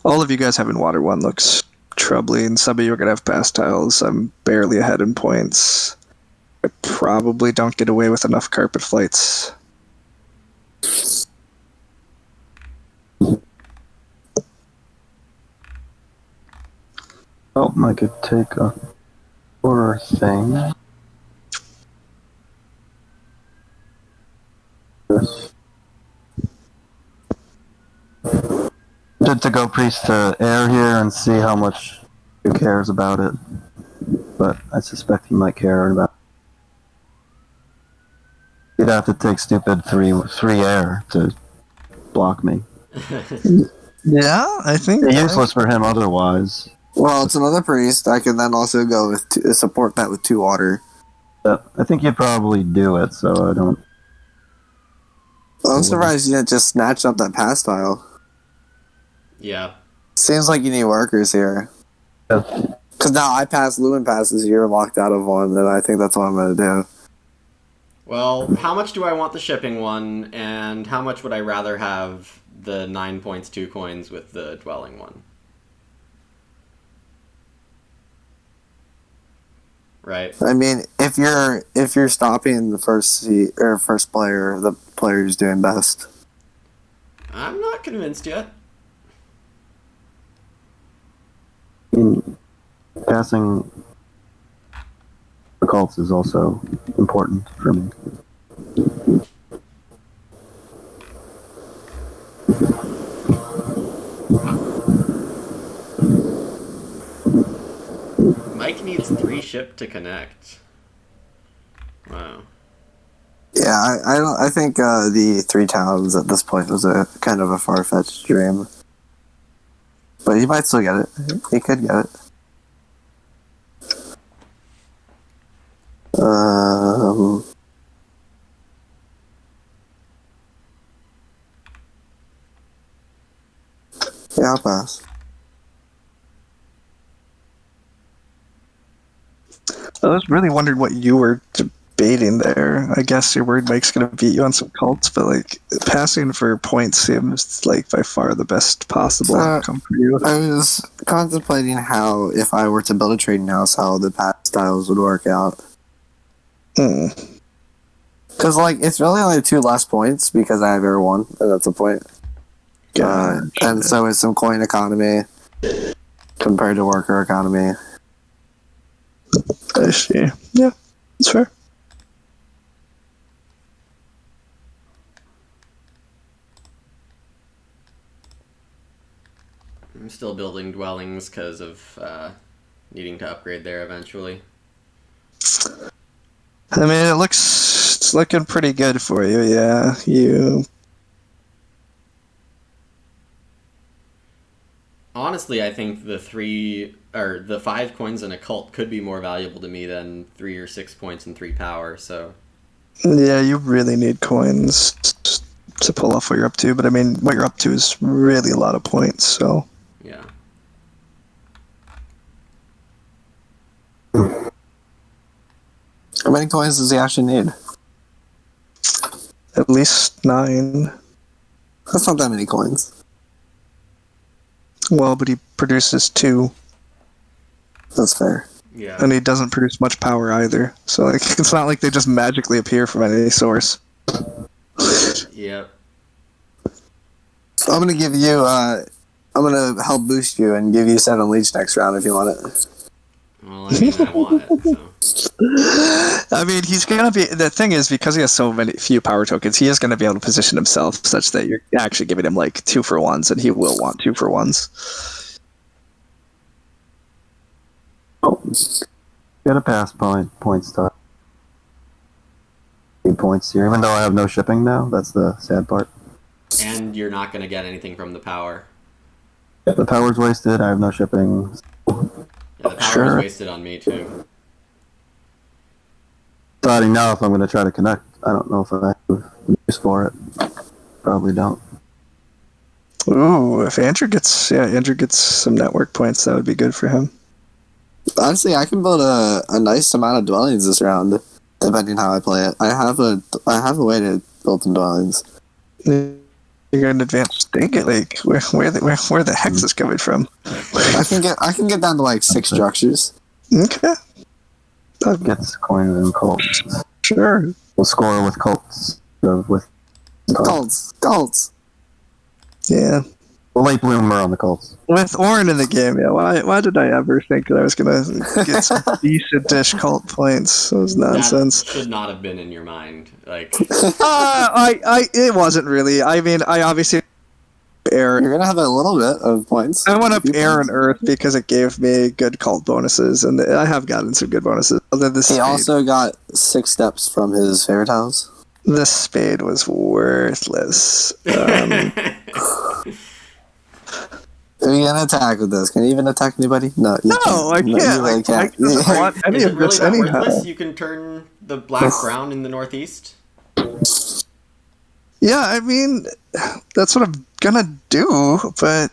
All of you guys having Water 1 looks troubling. Some of you are going to have pass tiles. I'm barely ahead in points. I probably don't get away with enough carpet flights. Oh, I could take a horror thing. Yes. Good to go priest to air here and see how much he cares about it. But I suspect he might care about it. He'd have to take stupid three air to block me. Yeah, I think It's useless for him otherwise. well, it's another priest. I can then also go with support that with 2 water. I think you'd probably do it, so I don't... I'm surprised you didn't just snatch up that pass tile. Yeah. Seems like you need workers here. Yeah. Because now I pass Lumin passes, you're locked out of one, and I think that's what I'm going to do. Well, how much do I want the shipping one, and how much would I rather have the 9 points, 2 coins with the dwelling one? Right. I mean, if you're stopping the first player, the player who's doing best. I'm not convinced yet. Passing the cults is also important for me. Mike needs 3 ship to connect. Wow. Yeah, I think the 3 towns at this point was a kind of a far-fetched dream. But he might still get it. He could get it. Yeah, I'll pass. I was really wondering what you were debating there. I guess your word Mike's going to beat you on some cults, but like passing for points seems like by far the best possible outcome for you. I was contemplating how, if I were to build a trading house, how the path styles would work out. Because, like, it's really only 2 less points because I have Air 1, and that's a point. And so is some coin economy compared to worker economy. I see. Yeah, that's fair. I'm still building dwellings because of needing to upgrade there eventually. I mean, it's looking pretty good for you. Yeah, Honestly, I think the 5 coins in a cult could be more valuable to me than 3 or 6 points and 3 power. So Yeah, you really need coins to pull off what you're up to. But I mean, what you're up to is really a lot of points. So yeah. How many coins does he actually need? at least 9. That's not that many coins. Well, but he produces 2, That's fair. Yeah. and he doesn't produce much power either. So like, it's not like they just magically appear from any source. Yep. I'm gonna give you. I'm gonna help boost you and give you 7 leech next round if you want it. Well, I mean, I want it. So. I mean, he's gonna be. The thing is, because he has so few power tokens, he is gonna be able to position himself such that you're actually giving him like 2-for-1s, and he will want 2-for-1s. Oh, get a pass points to 8 points here, even though I have no shipping now. That's the sad part. And you're not going to get anything from the power. The power's wasted. I have no shipping. Yeah, the power is wasted on me too. Deciding now if I'm going to try to connect. I don't know if I have use for it. Probably don't. Ooh, if Andrew gets some network points, that would be good for him. Honestly, I can build a nice amount of dwellings this round, depending how I play it. I have a way to build some dwellings. You're an advanced thing. Like where the heck is this coming from? I can get down to like 6 structures. Okay. Gets coins and cults. Sure. We'll score with cults. With Cults. Yeah. Late bloomer on the cults. With Orin in the game, yeah. Why did I ever think that I was gonna get some decent-ish cult points? It was nonsense. That should not have been in your mind. Like, it wasn't really. I mean, I obviously air. You're gonna have a little bit of points. I went up air and earth because it gave me good cult bonuses, and I have gotten some good bonuses. Other than He also got 6 steps from his favorite house. The spade was worthless. Are you gonna attack with this? Can you even attack anybody? No, No, I can't. You really can't. I don't want any is it of really this that anyhow. worthless? You can turn the black brown in the northeast. Yeah, I mean, that's what I'm gonna do, but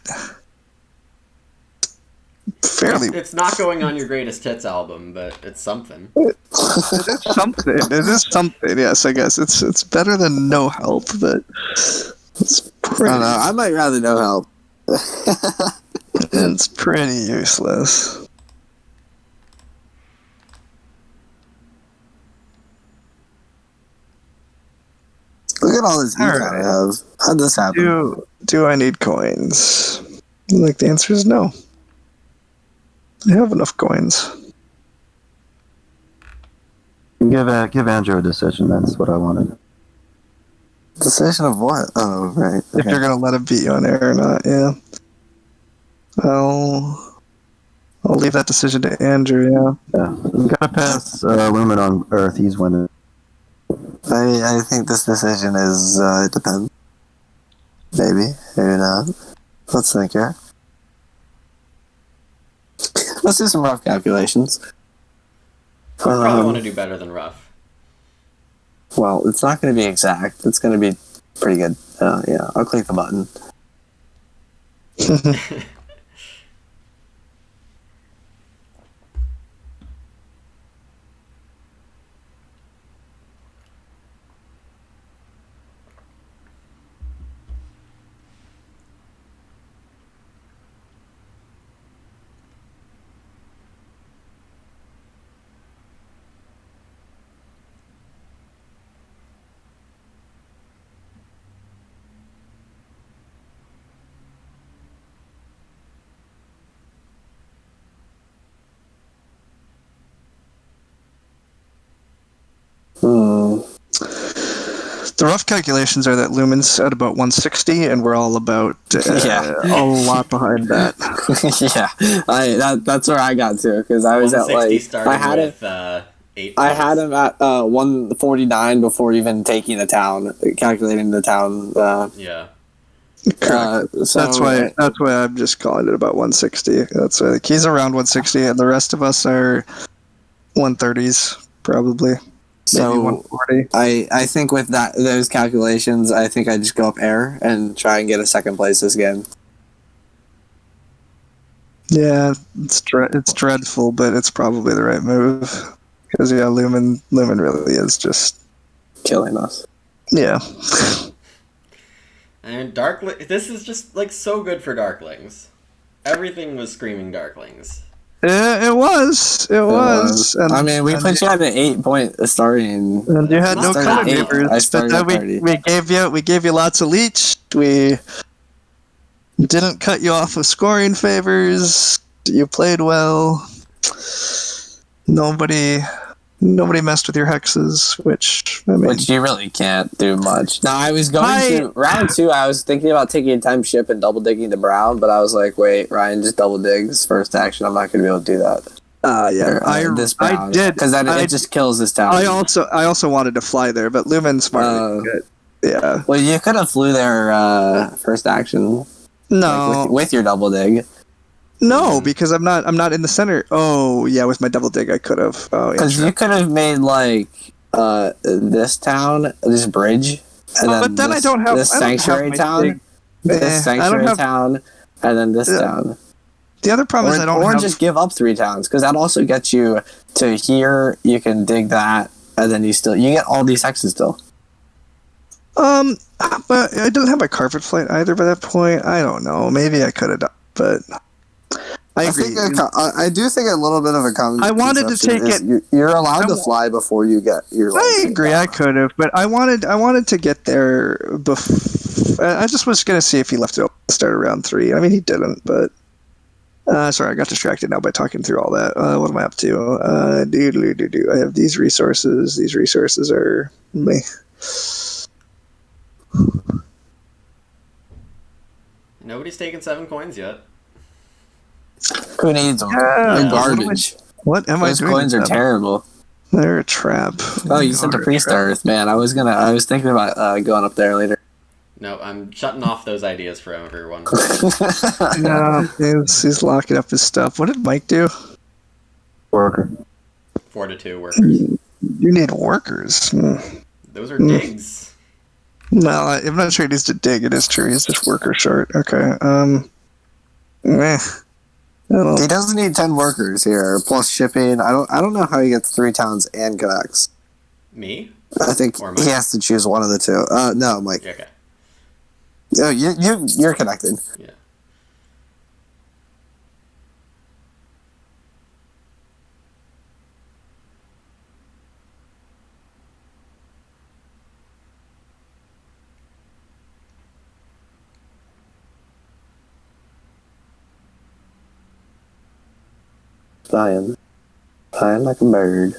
fairly. It's not going on your greatest hits album, but it's something. It is something. It is something. Yes, I guess it's better than no help, but it's I pretty. don't know. I might rather no help. It's pretty useless. Look at all this All econ right. I have. How'd this happen? Do I need coins? Like the answer is no. I have enough coins. Give Andrew a decision. That's what I wanted. Decision of what? Oh, right. If Okay. you're gonna let him beat you on air or not, yeah. I'll leave that decision to Andrew. Yeah. Yeah, we gotta pass Lumin on Earth. He's winning. I think this decision is, it depends. Maybe, maybe not. Let's think here. Let's do some rough calculations. You probably want to do better than rough. Well, it's not going to be exact. It's going to be pretty good. Yeah, I'll click the button. Hmm. The rough calculations are that Lumen's at about 160, and we're all about a lot behind that. Yeah, that's where I got to because I was at 160 like starting I had with it. 8 I had him at 149 before even taking the town, calculating the town. Yeah. Correct. So That's why I'm just calling it about 160. That's why he's around 160, and the rest of us are 130s probably. Maybe So 140. I think with those calculations, I think I just go up air and try and get a second place this game. Yeah, it's dreadful, but it's probably the right move. Because yeah, Lumin really is just Killing us. yeah. And this is just like so good for Darklings. Everything was screaming Darklings. It was. And, I mean, we put you at an 8-point starting. And you had no Started color at 8. neighbors. I started But at then 30. we gave you lots of leech. We didn't cut you off of scoring favors. You played well. Nobody messed with your hexes, which I mean, Which you really can't do much. Now, I was going to round 2. I was thinking about taking a time ship and double digging to Brown, but I was like, wait, Ryan just double digs first action. I'm not going to be able to do that. I did because it just kills this town. I also wanted to fly there, but Lumen's smart. Yeah. Well, you could have flew there first action. No, like, with your double dig. No, because I'm not in the center. Oh yeah, with my double dig I could have. Oh yeah. Because you could have made like this town, this bridge, and but then I don't have this sanctuary town, this sanctuary town, and then this town. The other problem is I don't have... Or just give up 3 towns, because that also gets you to here. You can dig that, and then you get all these hexes still. But I didn't have my carpet flight either by that point. I don't know. Maybe I could have done, but I agree. I do think a little bit of a common. I wanted to take it. You're allowed to fly before you get your. I agree. I could have, but I wanted to get there before. I just was gonna see if he left it open to start around 3. I mean, he didn't, but. Sorry, I got distracted now by talking through all that. What am I up to? I have these resources. These resources are me. Nobody's taken 7 coins yet. Who needs them? Yeah, They're garbage. What am Those I doing? coins are terrible. They're a trap. Oh, you sent a priest to Earth, man. I was thinking about going up there later. No, I'm shutting off those ideas for everyone. No, he's locking up his stuff. What did Mike do? Worker. 4 to 2 workers. You need workers. Those are digs. Well, I'm not sure he needs to dig. It is true. He's just worker short. Okay. He doesn't need 10 workers here, plus shipping. I don't know how he gets 3 towns and connects. Me? I think Or Mike? he has to choose one of the two. No, Mike. Okay. Oh, you're connected. Yeah. Flying like a bird.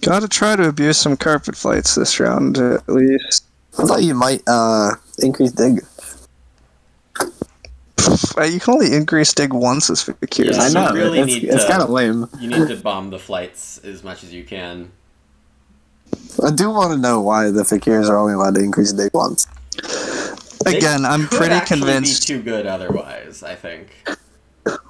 Gotta try to abuse some carpet flights this round, at least. I thought you might increase dig. You can only increase dig once as Fakir. Yeah, I know. you really need it's to- kind of lame. You need to bomb the flights as much as you can. I do want to know why the Fakirs are only allowed to increase dig once. Again, I'm Could pretty actually convinced. be too good otherwise, I think.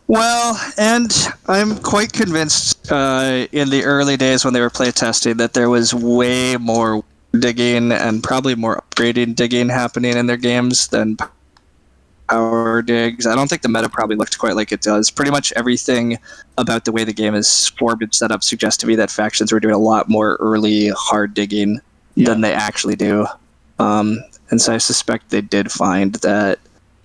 Well, and I'm quite convinced in the early days when they were playtesting that there was way more digging and probably more upgrading digging happening in their games than power digs. I don't think the meta probably looked quite like it does. Pretty much everything about the way the game is formed and set up suggests to me that factions were doing a lot more early hard digging than they actually do. And so I suspect they did find that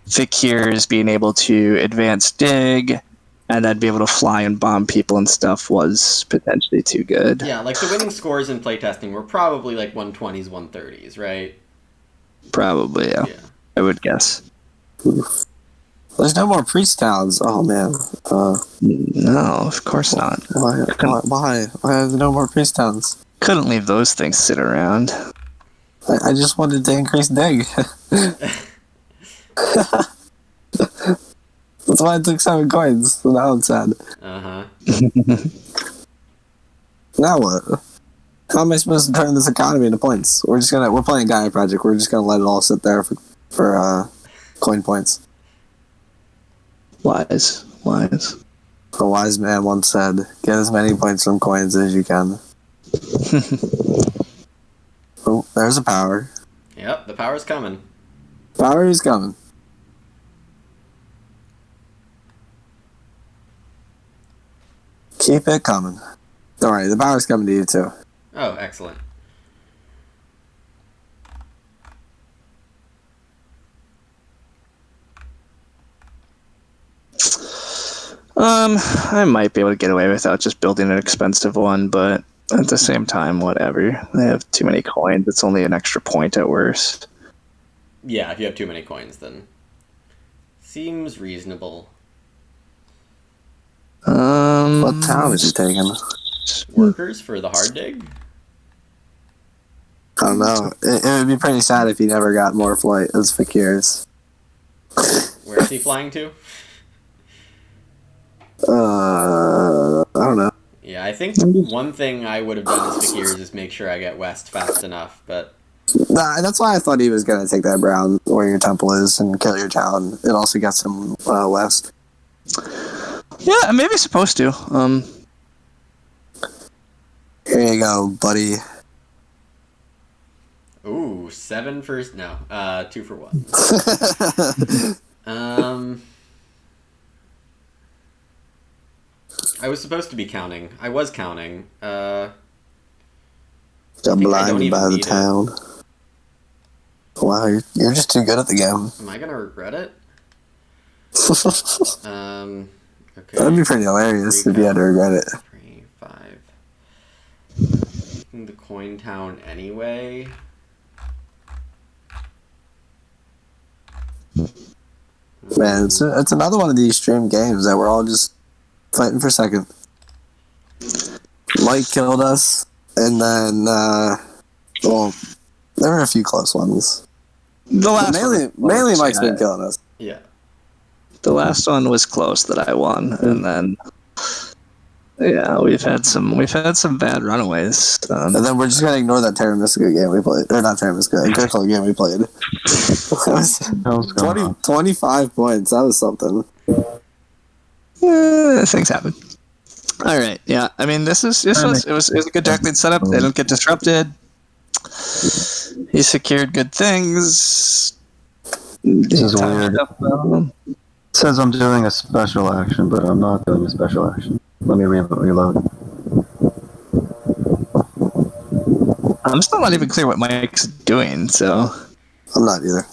Fakirs being able to advance dig and then be able to fly and bomb people and stuff was potentially too good. Yeah, like the winning scores in playtesting were probably like 120s, 130s, right? Probably, yeah. I would guess. There's no more priest towns. Oh man. No, of course not. Why are there no more priest towns? Couldn't leave those things sit around. I just wanted to increase dig. That's why I took 7 coins. So now I'm sad. Uh-huh. Now what? How am I supposed to turn this economy into points? We're playing Gaia Project. We're just gonna let it all sit there for coin points. Wise. A wise man once said, "Get as many points from coins as you can." Oh, there's a power. Yep, the power's coming. Power is coming. Keep it coming. Don't worry, the power's coming to you too. Oh, excellent. I might be able to get away without just building an expensive one, but at the same time, whatever. They have too many coins. It's only an extra point at worst. Yeah, if you have too many coins, then seems reasonable. What town is he taking? Workers for the hard dig? I don't know. It would be pretty sad if he never got more flight as Fakirs. Where is he flying to? I don't know. Yeah, I think one thing I would have done as Fakirs is make sure I get west fast enough, but... Nah, that's why I thought he was going to take that brown where your temple is and kill your town. It also gets him west. Yeah, maybe supposed to. Here you go, buddy. Ooh, 7 for... No, 2 for 1. I was supposed to be counting. I was counting. Got don't blinded even by the need it. town. Wow, you're just too good at the game. Am I gonna regret it? Okay. That'd be pretty hilarious if you had to regret it. 3, 5. Taking the coin town anyway. Man, it's another one of these stream games that we're all just fighting for second. Mike killed us, and then, well, there were a few close ones. The last Mainly Mike's been killing us. Yeah. The last one was close that I won, and then yeah, we've had some bad runaways. And then we're just gonna ignore that Terra Mystica game we played, or not Terra Mystica, Agricola game we played. That was 25 points. That was something. Things happen. All right, yeah. I mean, it was a good Darkling setup. They don't get disrupted. He secured good things. This is weird. It says I'm doing a special action, but I'm not doing a special action. Let me reload. I'm still not even clear what Mike's doing, so I'm not either.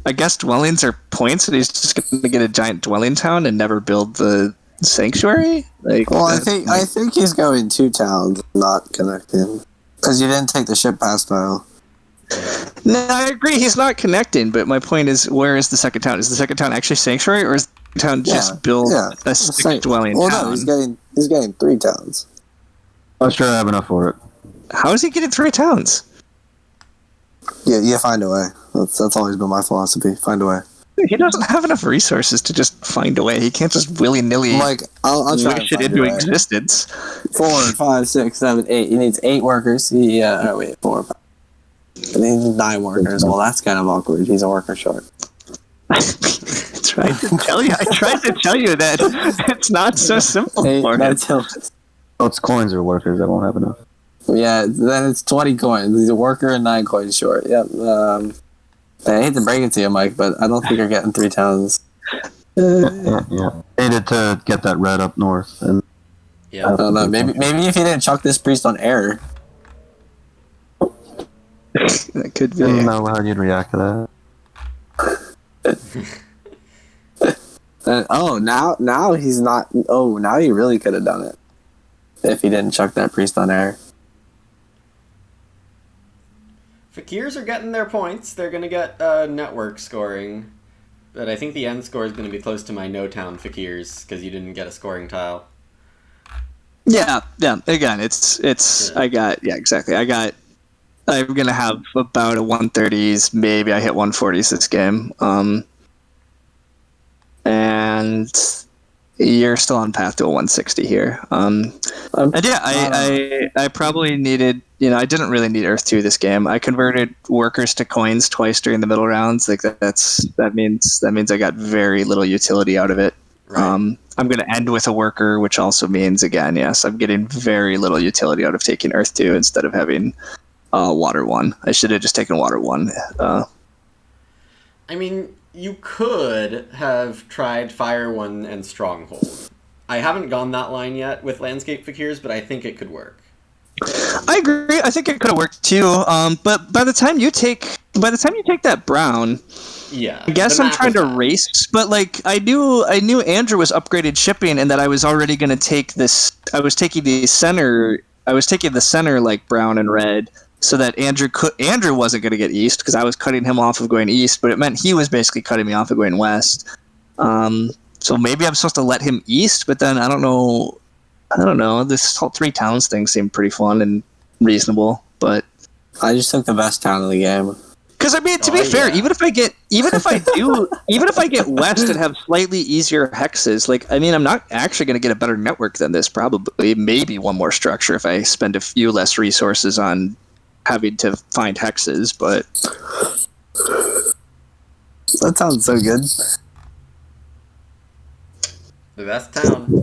I guess dwellings are points, and he's just going to get a giant dwelling town and never build the sanctuary. Like, Well, I think he's going 2 towns, not connecting, because you didn't take the ship pass tile. No, I agree. He's not connecting, but my point is, where is the second town? Is the second town actually sanctuary, or is the town just build a dwelling town? No, he's getting 3 towns. Not sure I have enough for it. How is he getting 3 towns? Yeah, you find a way. That's always been my philosophy. Find a way. He doesn't have enough resources to just find a way. He can't just willy-nilly I'll try wish it into existence. 4, 5, 6, 7, 8. He needs 8 workers. 4, 5. He needs 9 workers. Well, that's kind of awkward. He's a worker short. I tried to tell you. That it's not so simple for him. Oh, it's coins or workers. I won't have enough. Yeah, then it's 20 coins. He's a worker and 9 coins short. Yep. I hate to break it to you, Mike, but I don't think you're getting 3 towns. Yeah. Needed to get that red up north, and yeah. I don't know. Maybe if you didn't chuck this priest on air. That could be. I don't know how you'd react to that. Now he's not. Oh, now he really could have done it if he didn't chuck that priest on air. Fakirs are getting their points. They're going to get network scoring. But I think the end score is going to be close to my no town Fakirs because you didn't get a scoring tile. Yeah. Again, exactly. I'm going to have about a 130s. Maybe I hit 140s this game. And you're still on path to a 160 here. I probably needed, I didn't really need Earth 2 this game. I converted workers to coins twice during the middle rounds. Like that means I got very little utility out of it. Right. I'm going to end with a worker, which also means, again, yes, I'm getting very little utility out of taking Earth 2 instead of having Water 1. I should have just taken Water 1. I mean, you could have tried Fire 1 and Stronghold. I haven't gone that line yet with Landscape Fakirs, but I think it could work. I agree. I think it could have worked too. But by the time you take that brown, yeah, I guess I'm trying to race. But like I knew Andrew was upgraded shipping, and that I was already going to take this. I was taking the center like brown and red, so that Andrew wasn't going to get east because I was cutting him off of going east. But it meant he was basically cutting me off of going west. So maybe I'm supposed to let him east, but then I don't know. This whole 3 towns thing seemed pretty fun and reasonable, but I just took the best town of the game. Because I mean, to be fair, even if I get west and have slightly easier hexes, like I mean, I'm not actually going to get a better network than this. Probably, maybe one more structure if I spend a few less resources on having to find hexes. But that sounds so good. The best town.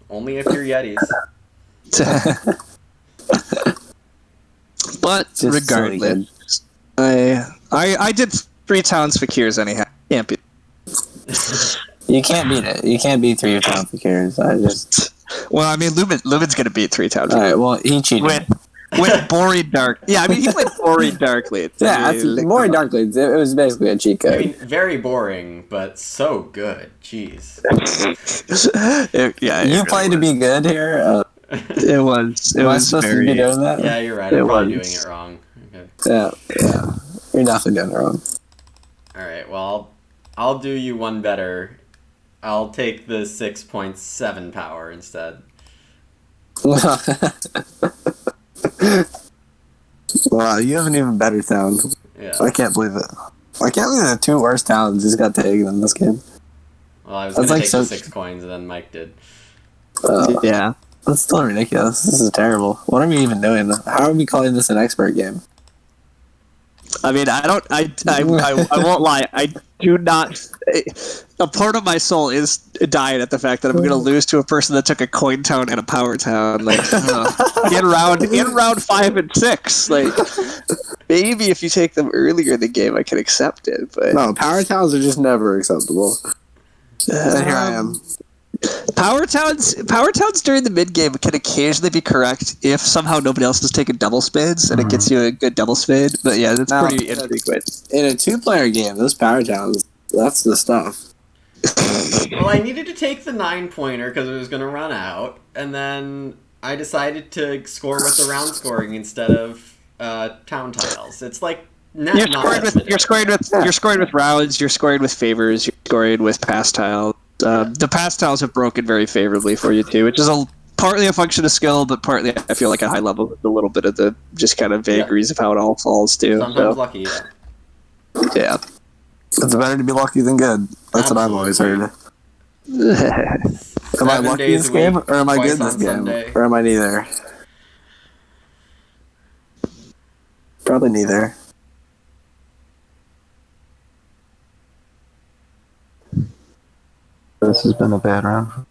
Only if you're Yetis. But just regardless, I did 3 towns Fakirs anyhow. Can't beat. You can't beat it. You can't beat 3 town Fakirs. Well, I mean, Lumin's gonna beat 3 towns. All right. Well, he cheated. With Boring Dark. Yeah, I mean, he played Boring Darkly. Yeah, Boring Darkly. It was basically a cheat code. I mean, very boring, but so good. Jeez. You played to be good here. It was. It Am I was supposed very. to be doing that? Yeah, you're right. I'm probably doing it wrong. Okay. Yeah. You're definitely doing it wrong. All right. Well, I'll do you one better. I'll take the 6.7 power instead. Wow, you have an even better town. Yeah. I can't believe it. I can't believe the 2 worst towns just got taken in this game. Well, I was going to take the 6 coins, and then Mike did. Yeah. That's still ridiculous. This is terrible. What are we even doing? How are we calling this an expert game? I mean, I won't lie. I do not. A part of my soul is dying at the fact that I'm going to lose to a person that took a coin town and a power town. Like in round 5 and 6. Like maybe if you take them earlier in the game, I can accept it. But no, power towns are just never acceptable. And here I am. Power Towns during the mid game can occasionally be correct if somehow nobody else has taken double spades and it gets you a good double spade. But yeah, that's Now, pretty infrequent. In a 2-player game, those Power Towns, that's the stuff. Well, I needed to take the 9-pointer because it was going to run out, and then I decided to score with the round scoring instead of town tiles. It's like You're scoring with rounds. You're scoring with favors. You're scoring with pass tiles. The pass tiles have broken very favorably for you too, which is partly a function of skill, but partly I feel like at high level with a little bit of the just kind of vagaries of how it all falls too. Sometimes lucky. Yeah. It's better to be lucky than good. That's what I've always heard. Am I lucky in this game, or am I good in this game, or am I neither? Probably neither. This has been a bad round.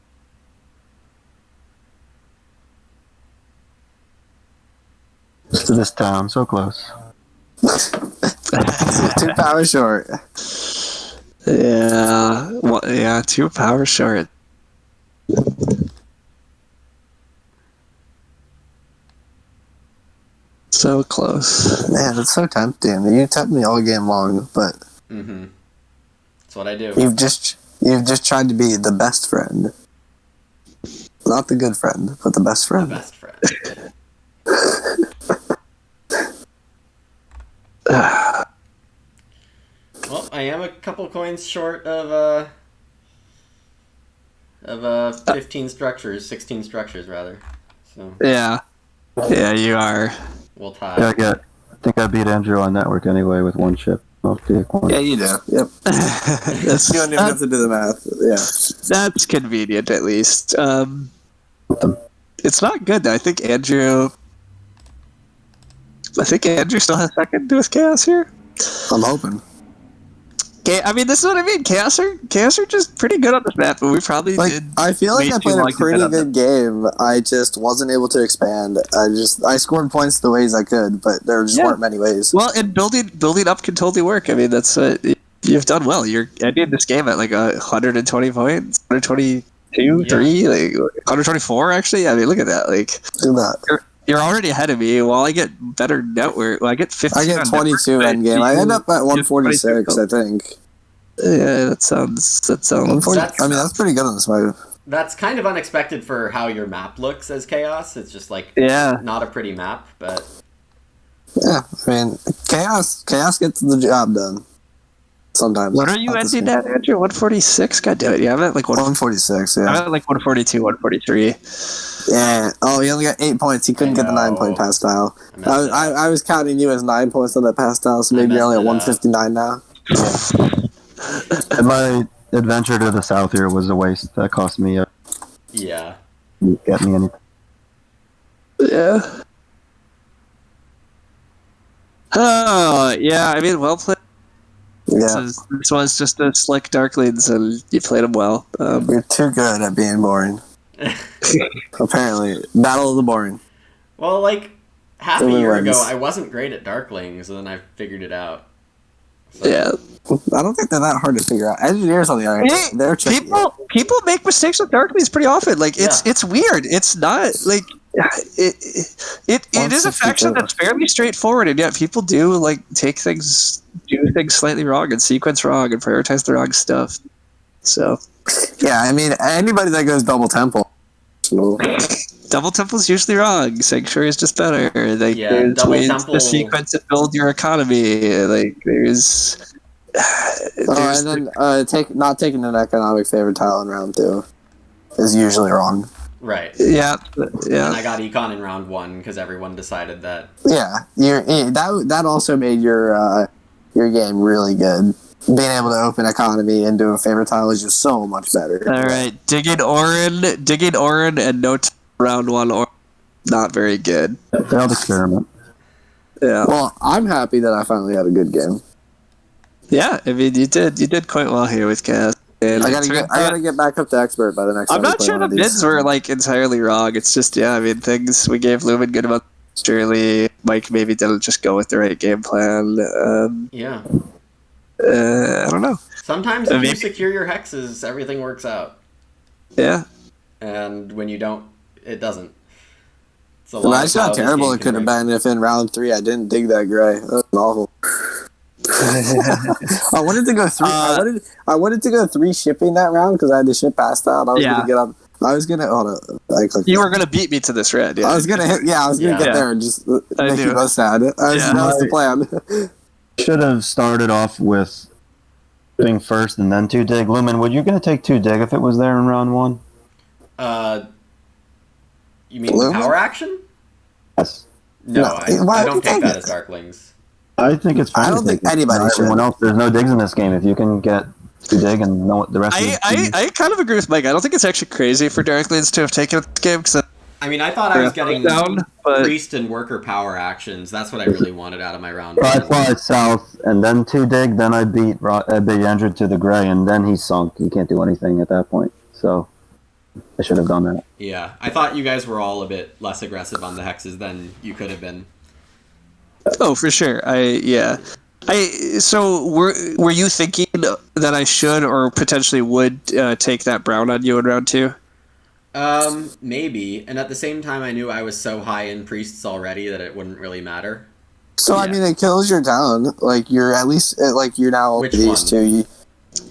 To this town, so close. 2 power short. Yeah. Well, yeah. 2 power short. So close. Man, it's so tempting. You tempt me all game long, but That's what I do. you've just tried to be the best friend. Not the good friend, but the best friend. The best friend. Well, I am a couple coins short of 15 structures, 16 structures rather. So Yeah. Yeah, you are. we'll tie. Yeah, I think I beat Andrew on network anyway with 1 chip. Yeah, you do. Yep. You don't even have to do the math. Yeah. That's convenient, at least. It's not good. I think Andrew still has second with Chaos here. I'm hoping. I mean, this is what I mean. Chaos are just pretty good on this map, but we probably did. I feel like I played a pretty good them. game. I just wasn't able to expand. I scored points the ways I could, but there just weren't many ways. Well, and building up can totally work. I mean, that's you've done well. You're ending this game at like 120 points, 122, 3, like 124 actually. I mean, look at that. Like, Look at that. You're already ahead of me. While I get better network, I get 15. I get 22 end game. I end up at 146, I think. Yeah, that sounds. 140. I mean, that's pretty good on this map. That's kind of unexpected for how your map looks as Chaos. It's just like not a pretty map, but Yeah, I mean, Chaos gets the job done. Sometimes. What are you ending at, Andrew? 146? God damn it. Yeah, I'm at like 146, yeah. I'm at like 142, 143. Yeah. Oh, he only got 8 points. He couldn't get the 9-point pass tile. I was counting you as 9 points on that pass tile, so maybe you're only at 159 now. And my adventure to the south here was a waste. That cost me yeah. Get me anything. Yeah. Oh, yeah. I mean, well played. Yeah. This was just a slick Darklings, and you played them well. You're too good at being boring. Apparently. Battle of the boring. Well, like half a Only year wins. ago, I wasn't great at Darklings, and then I figured it out. So, Yeah. I don't think they're that hard to figure out. Engineers, on the other hand, they're tricky. People make mistakes with Darklings pretty often. Like it's weird. It's not like it is a faction that's fairly straightforward, and yet people do like do things slightly wrong and sequence wrong and prioritize the wrong stuff. So Yeah, I mean, anybody that goes double temple. double temple's usually wrong. Sanctuary is just better. Like there's double ways temple- to sequence and build your economy. Like there's. And then not taking an economic favor tile in round 2 is usually wrong. Right. Yeah. And I got Econ in round 1 because everyone decided that. Yeah, that also made your game really good. Being able to open economy and do a favor tile is just so much better. All right, digging Orin, and no round 1 or not very good. Failed experiment. Yeah. Well, I'm happy that I finally had a good game. Yeah, I mean you did quite well here with Cass. And I gotta get back up to expert by the next time. I'm not sure the bids were like entirely wrong. It's just I mean things we gave Lumin good about. Surely Mike maybe didn't just go with the right game plan. Yeah. I don't know. Sometimes if you Maybe. secure your hexes, everything works out. Yeah. And when you don't, it doesn't. It's a lot of Imagine how how this terrible game it can could have break. been if in round 3 I didn't dig that gray. That was awful. I wanted to go 3. I wanted to go 3 shipping that round because I had to ship past that. And I was Yeah. gonna get up. I was gonna. Hold on. I clicked You it. were gonna beat me to this red. Yeah. I was gonna hit. Yeah, I was gonna Yeah. get Yeah. there and just I make you knew. both sad. That was the plan. Should have started off with doing first and then 2 dig. Lumin, were you going to take 2 dig if it was there in round 1? You mean Lumin? power action? Yes. No, No, why I would don't you take take that it? as Darklings. I think it's fine. I don't to think take it. anybody Not everyone should. else. There's no digs in this game. If you can get 2 dig and know what the rest of I kind of agree with Mike. I don't think it's actually crazy for Darklings to have taken the game because I mean, I thought I was getting down, but priest and worker power actions. That's what I really wanted out of my round. If I one. fly south and then 2 dig, then I beat Andrew to the gray, and then he's sunk. He can't do anything at that point. So I should have done that. Yeah, I thought you guys were all a bit less aggressive on the hexes than you could have been. oh, for sure. So were you thinking that I should or potentially would take that brown on you in round 2? Maybe. And at the same time, I knew I was so high in priests already that it wouldn't really matter. So I Yeah. mean, it kills your town. Like you're at least like you're now Which these one? 2.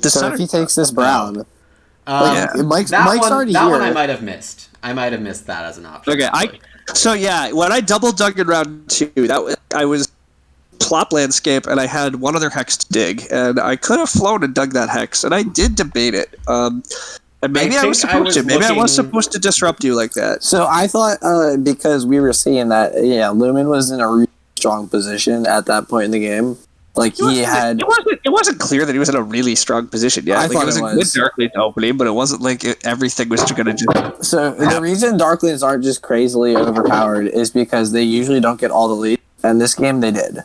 The So if he takes this brown, Yeah. Mike's that already that here. one I might have missed. I might have missed that as an option. Okay, actually. So yeah, when I double dug in round 2, I was plop landscape and I had one other hex to dig, and I could have flown and dug that hex, and I did debate it. And maybe I was think I supposed was to. Maybe I was looking- supposed to disrupt you like that. So I thought because we were seeing that Lumin was in a really strong position at that point in the game. Like he had. It wasn't clear that he was in a really strong position yet. I Like, thought it was it a was. good Darkling opening, but it wasn't like everything was going to just. So the reason Darklings aren't just crazily overpowered is because they usually don't get all the leads, and this game they did.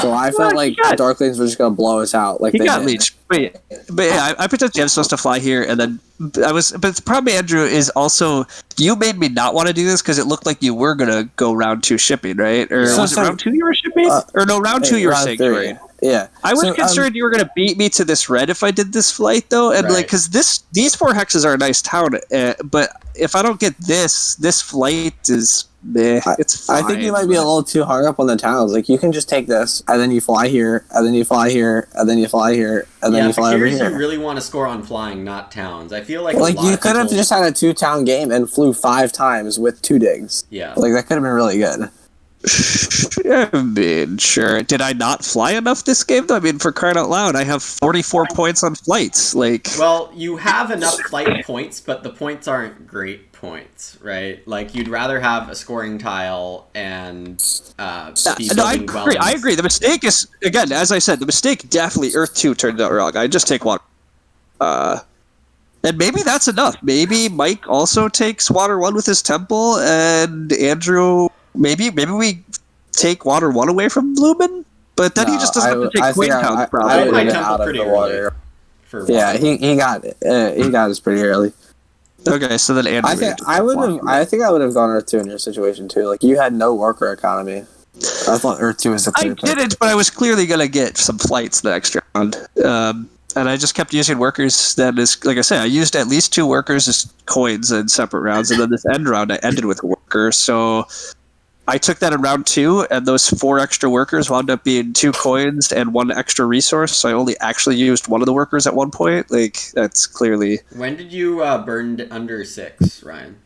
So I felt like Darklings were just gonna blow us out. Like He they got did. leeched, but yeah, I potentially am supposed to fly here, and then but the problem, Andrew, is also you made me not want to do this because it looked like you were gonna go round 2 shipping, right? Or So- was it so- round 2 you were shipping? Or no, round 2 you were round saying 3. you were in. Yeah. I was So, concerned you were going to beat me to this red if I did this flight, though, and Right. because these 4 hexes are a nice town, but if I don't get this flight is meh. It's fine. I think you might be a little too hung up on the towns. Like you can just take this, and then you fly here, and then you fly here, and then you fly here, and then Yeah, you fly over Fakirs, you here. really want to score on flying, not towns. I feel like a Like lot you of could have people- just had a 2-town game and flew 5 times with 2 digs. Yeah. Like that could have been really good. I mean, sure. Did I not fly enough this game, though? I mean, for crying out loud, I have 44 points on flights. Like, Well, you have enough flight points, but the points aren't great points, right? Like, you'd rather have a scoring tile and be no, I building agree. dwellings. I agree. The mistake is, again, as I said, the mistake definitely Earth 2 turned out wrong. I just take water. And maybe that's enough. Maybe Mike also takes water 1 with his temple, and Andrew, maybe we take water 1 away from Lumin, but then he just doesn't have to take Queen Town's I probably. would would my get temple out of pretty the early. water. For Yeah, water. he got it. He got us pretty early. Okay, so then Andrew. I think I would have gone Earth 2 in your situation too. Like you had no worker economy. I thought Earth 2 was a I clear pick. didn't, but I was clearly going to get some flights the next round. And I just kept using workers. That is, like I said, I used at least 2 workers as coins in separate rounds, and then this end round I ended with a worker. So I took that in round 2, and those 4 extra workers wound up being 2 coins and 1 extra resource. So I only actually used one of the workers at one point. Like that's clearly When did you burn under 6, Ryan?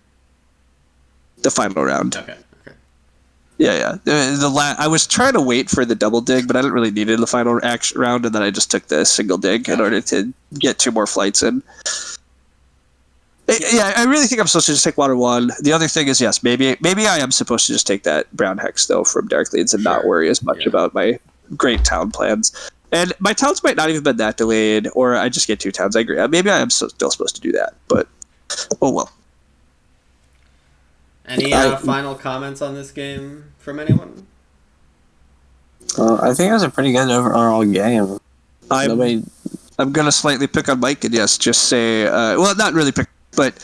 the final round. Okay. Yeah. I was trying to wait for the double dig, but I didn't really need it in the final round, and then I just took the single dig in order to get 2 more flights in. Yeah, I really think I'm supposed to just take water 1. The other thing is, yes, maybe I am supposed to just take that brown hex though from Darklings and not Sure. worry as much Yeah. about my great town plans. And my towns might not even been that delayed, or I just get 2 towns. I agree. Maybe I am still supposed to do that, but oh well. Any final comments on this game from anyone? I think it was a pretty good overall game. I'm going to slightly pick on Mike and yes, just say, well, not really pick, but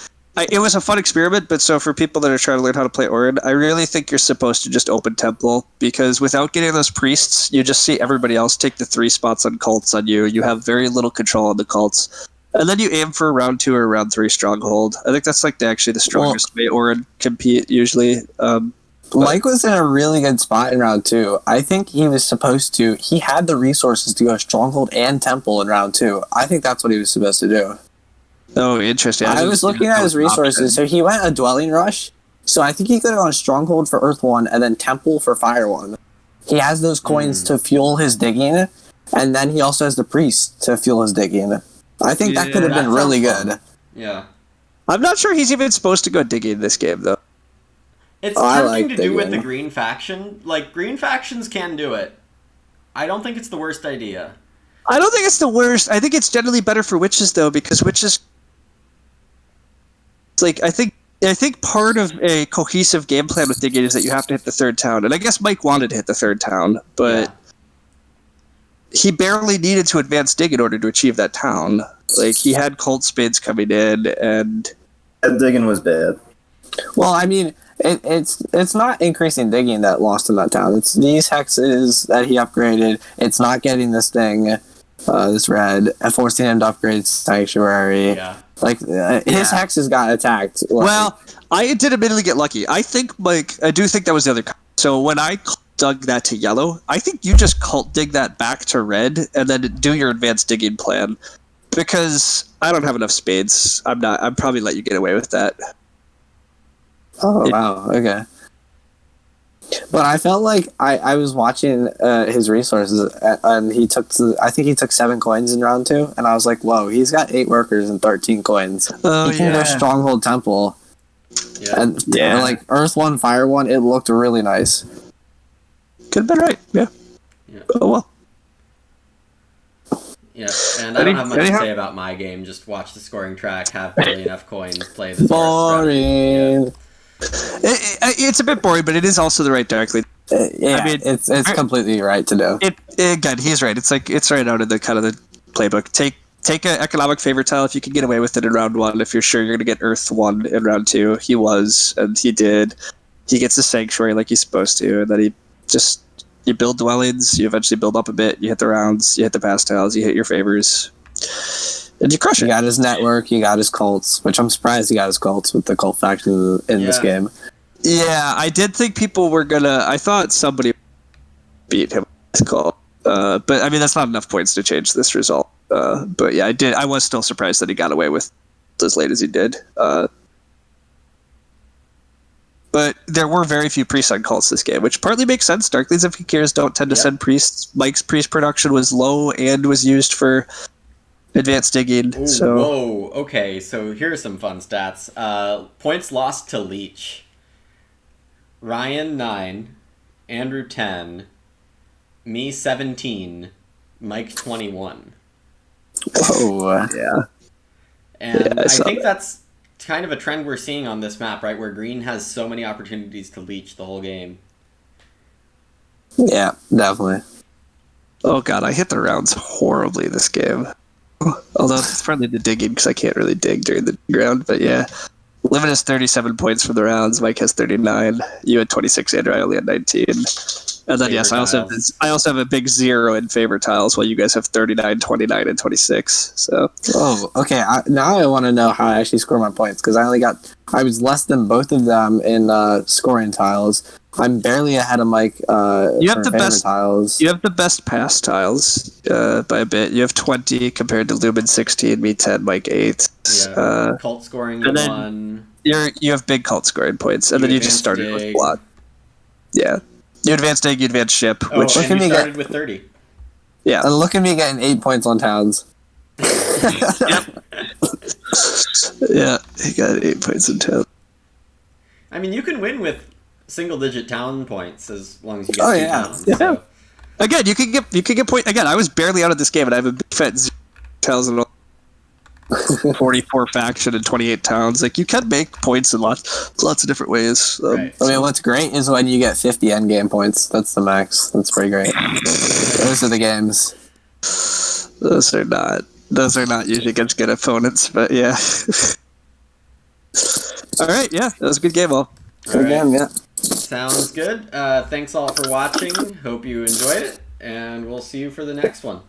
it was a fun experiment, but so for people that are trying to learn how to play Orin, I really think you're supposed to just open Temple, because without getting those priests, you just see everybody else take the 3 spots on cults on you. You have very little control on the cults. And then you aim for round 2 or round 3 stronghold. I think that's like actually the strongest way Orin compete usually. Mike was in a really good spot in round 2. I think he was supposed to. He had the resources to go stronghold and temple in round 2. I think that's what he was supposed to do. Oh, interesting. I was looking at his resources. So he went a dwelling rush. So I think he could have gone stronghold for Earth 1 and then temple for Fire 1. He has those coins to fuel his digging, and then he also has the priest to fuel his digging. I think that could have been really good. Yeah. I'm not sure he's even supposed to go digging this game, though. It's tempting to do with the green faction. Like, green factions can do it. I don't think it's the worst idea. I don't think it's the worst. I think it's generally better for witches, though, because witches... Like, I think part of a cohesive game plan with digging is that you have to hit the 3rd town. And I guess Mike wanted to hit the 3rd town, but he barely needed to advance dig in order to achieve that town. Like, he had cold spades coming in, and... That digging was bad. Well, I mean... It's not increasing digging that lost him that town. It's these hexes that he upgraded. It's not getting this thing, this red, and forcing him to upgrade Sanctuary. Yeah. Like, his hexes got attacked. Like, well, I did admittedly get lucky. I do think that was the other... So when I dug that to yellow, I think you just cult dig that back to red, and then do your advanced digging plan. Because I don't have enough spades. I'm probably let you get away with that. Oh, wow, okay. But I felt like I was watching his resources, and I think he took 7 coins in round 2, and I was like, whoa, he's got 8 workers and 13 coins. Oh, he can go Stronghold Temple. Yeah. And like Earth 1, Fire 1, it looked really nice. Could have been right, yeah. Oh, well. Yeah, and I don't have much to say about my game. Just watch the scoring track, have barely enough coins, play the boring. Yeah. It's a bit boring, but it is also the right Darkling. I mean, it's completely right to do. Again, he's right. It's right out of the kind of the playbook. Take an economic favor tile if you can get away with it in round 1. If you're sure you're going to get Earth 1 in round 2, he was, and he did. He gets the Sanctuary like he's supposed to, and then you build dwellings. You eventually build up a bit. You hit the rounds. You hit the pastiles. You hit your favors. And you crush it. He got his network, he got his cults, which I'm surprised he got his cults with the cult faction in this game. Yeah, I did think people were gonna... I thought somebody beat him with his cult. But, I mean, that's not enough points to change this result. But, yeah, I was still surprised that he got away with as late as he did. But there were very few priests on cults this game, which partly makes sense. Darklings and Fakirs don't tend to send priests. Mike's priest production was low and was used for... advanced digging. Ooh, so whoa, okay, so here are some fun stats. Points lost to Leech. Ryan 9, Andrew 10, me 17, Mike 21. Oh, yeah. And I think that's kind of a trend we're seeing on this map, right? Where green has so many opportunities to leech the whole game. Yeah, definitely. Oh god, I hit the rounds horribly this game. Although it's probably the digging because I can't really dig during the ground, but yeah. Limit has 37 points for the rounds. Mike has 39. You had 26, Andrew. I only had 19. And then, yes, I also have a big 0 in favor tiles, while you guys have 39, 29, and 26. So. Oh, okay. Now I want to know how I actually score my points, because I was less than both of them in scoring tiles. I'm barely ahead of Mike. You have the best tiles. You have the best pass tiles by a bit. You have 20 compared to Lumin 16, me 10, Mike 8. Yeah. Cult scoring and 1. You have big cult scoring points, and then you just started with block. Yeah. You advanced dig, you advanced ship. Oh, which and you started with 30. Yeah. And look at me getting 8 points on towns. Yeah, he got 8 points in town. I mean, you can win with single-digit town points as long as you get 2 towns. Yeah. So. Again, you can get point. Again, I was barely out of this game, and I have a big fat 0 towns and 44 faction and 28 towns. Like, you can make points in lots of different ways. Right. I mean, what's great is when you get 50 endgame points. That's the max. That's pretty great. Those are the games. Those are not usually against good opponents, but yeah. All right, yeah, that was a good game, all. All right. Yeah. Sounds good. Thanks all for watching. Hope you enjoyed it, and we'll see you for the next one.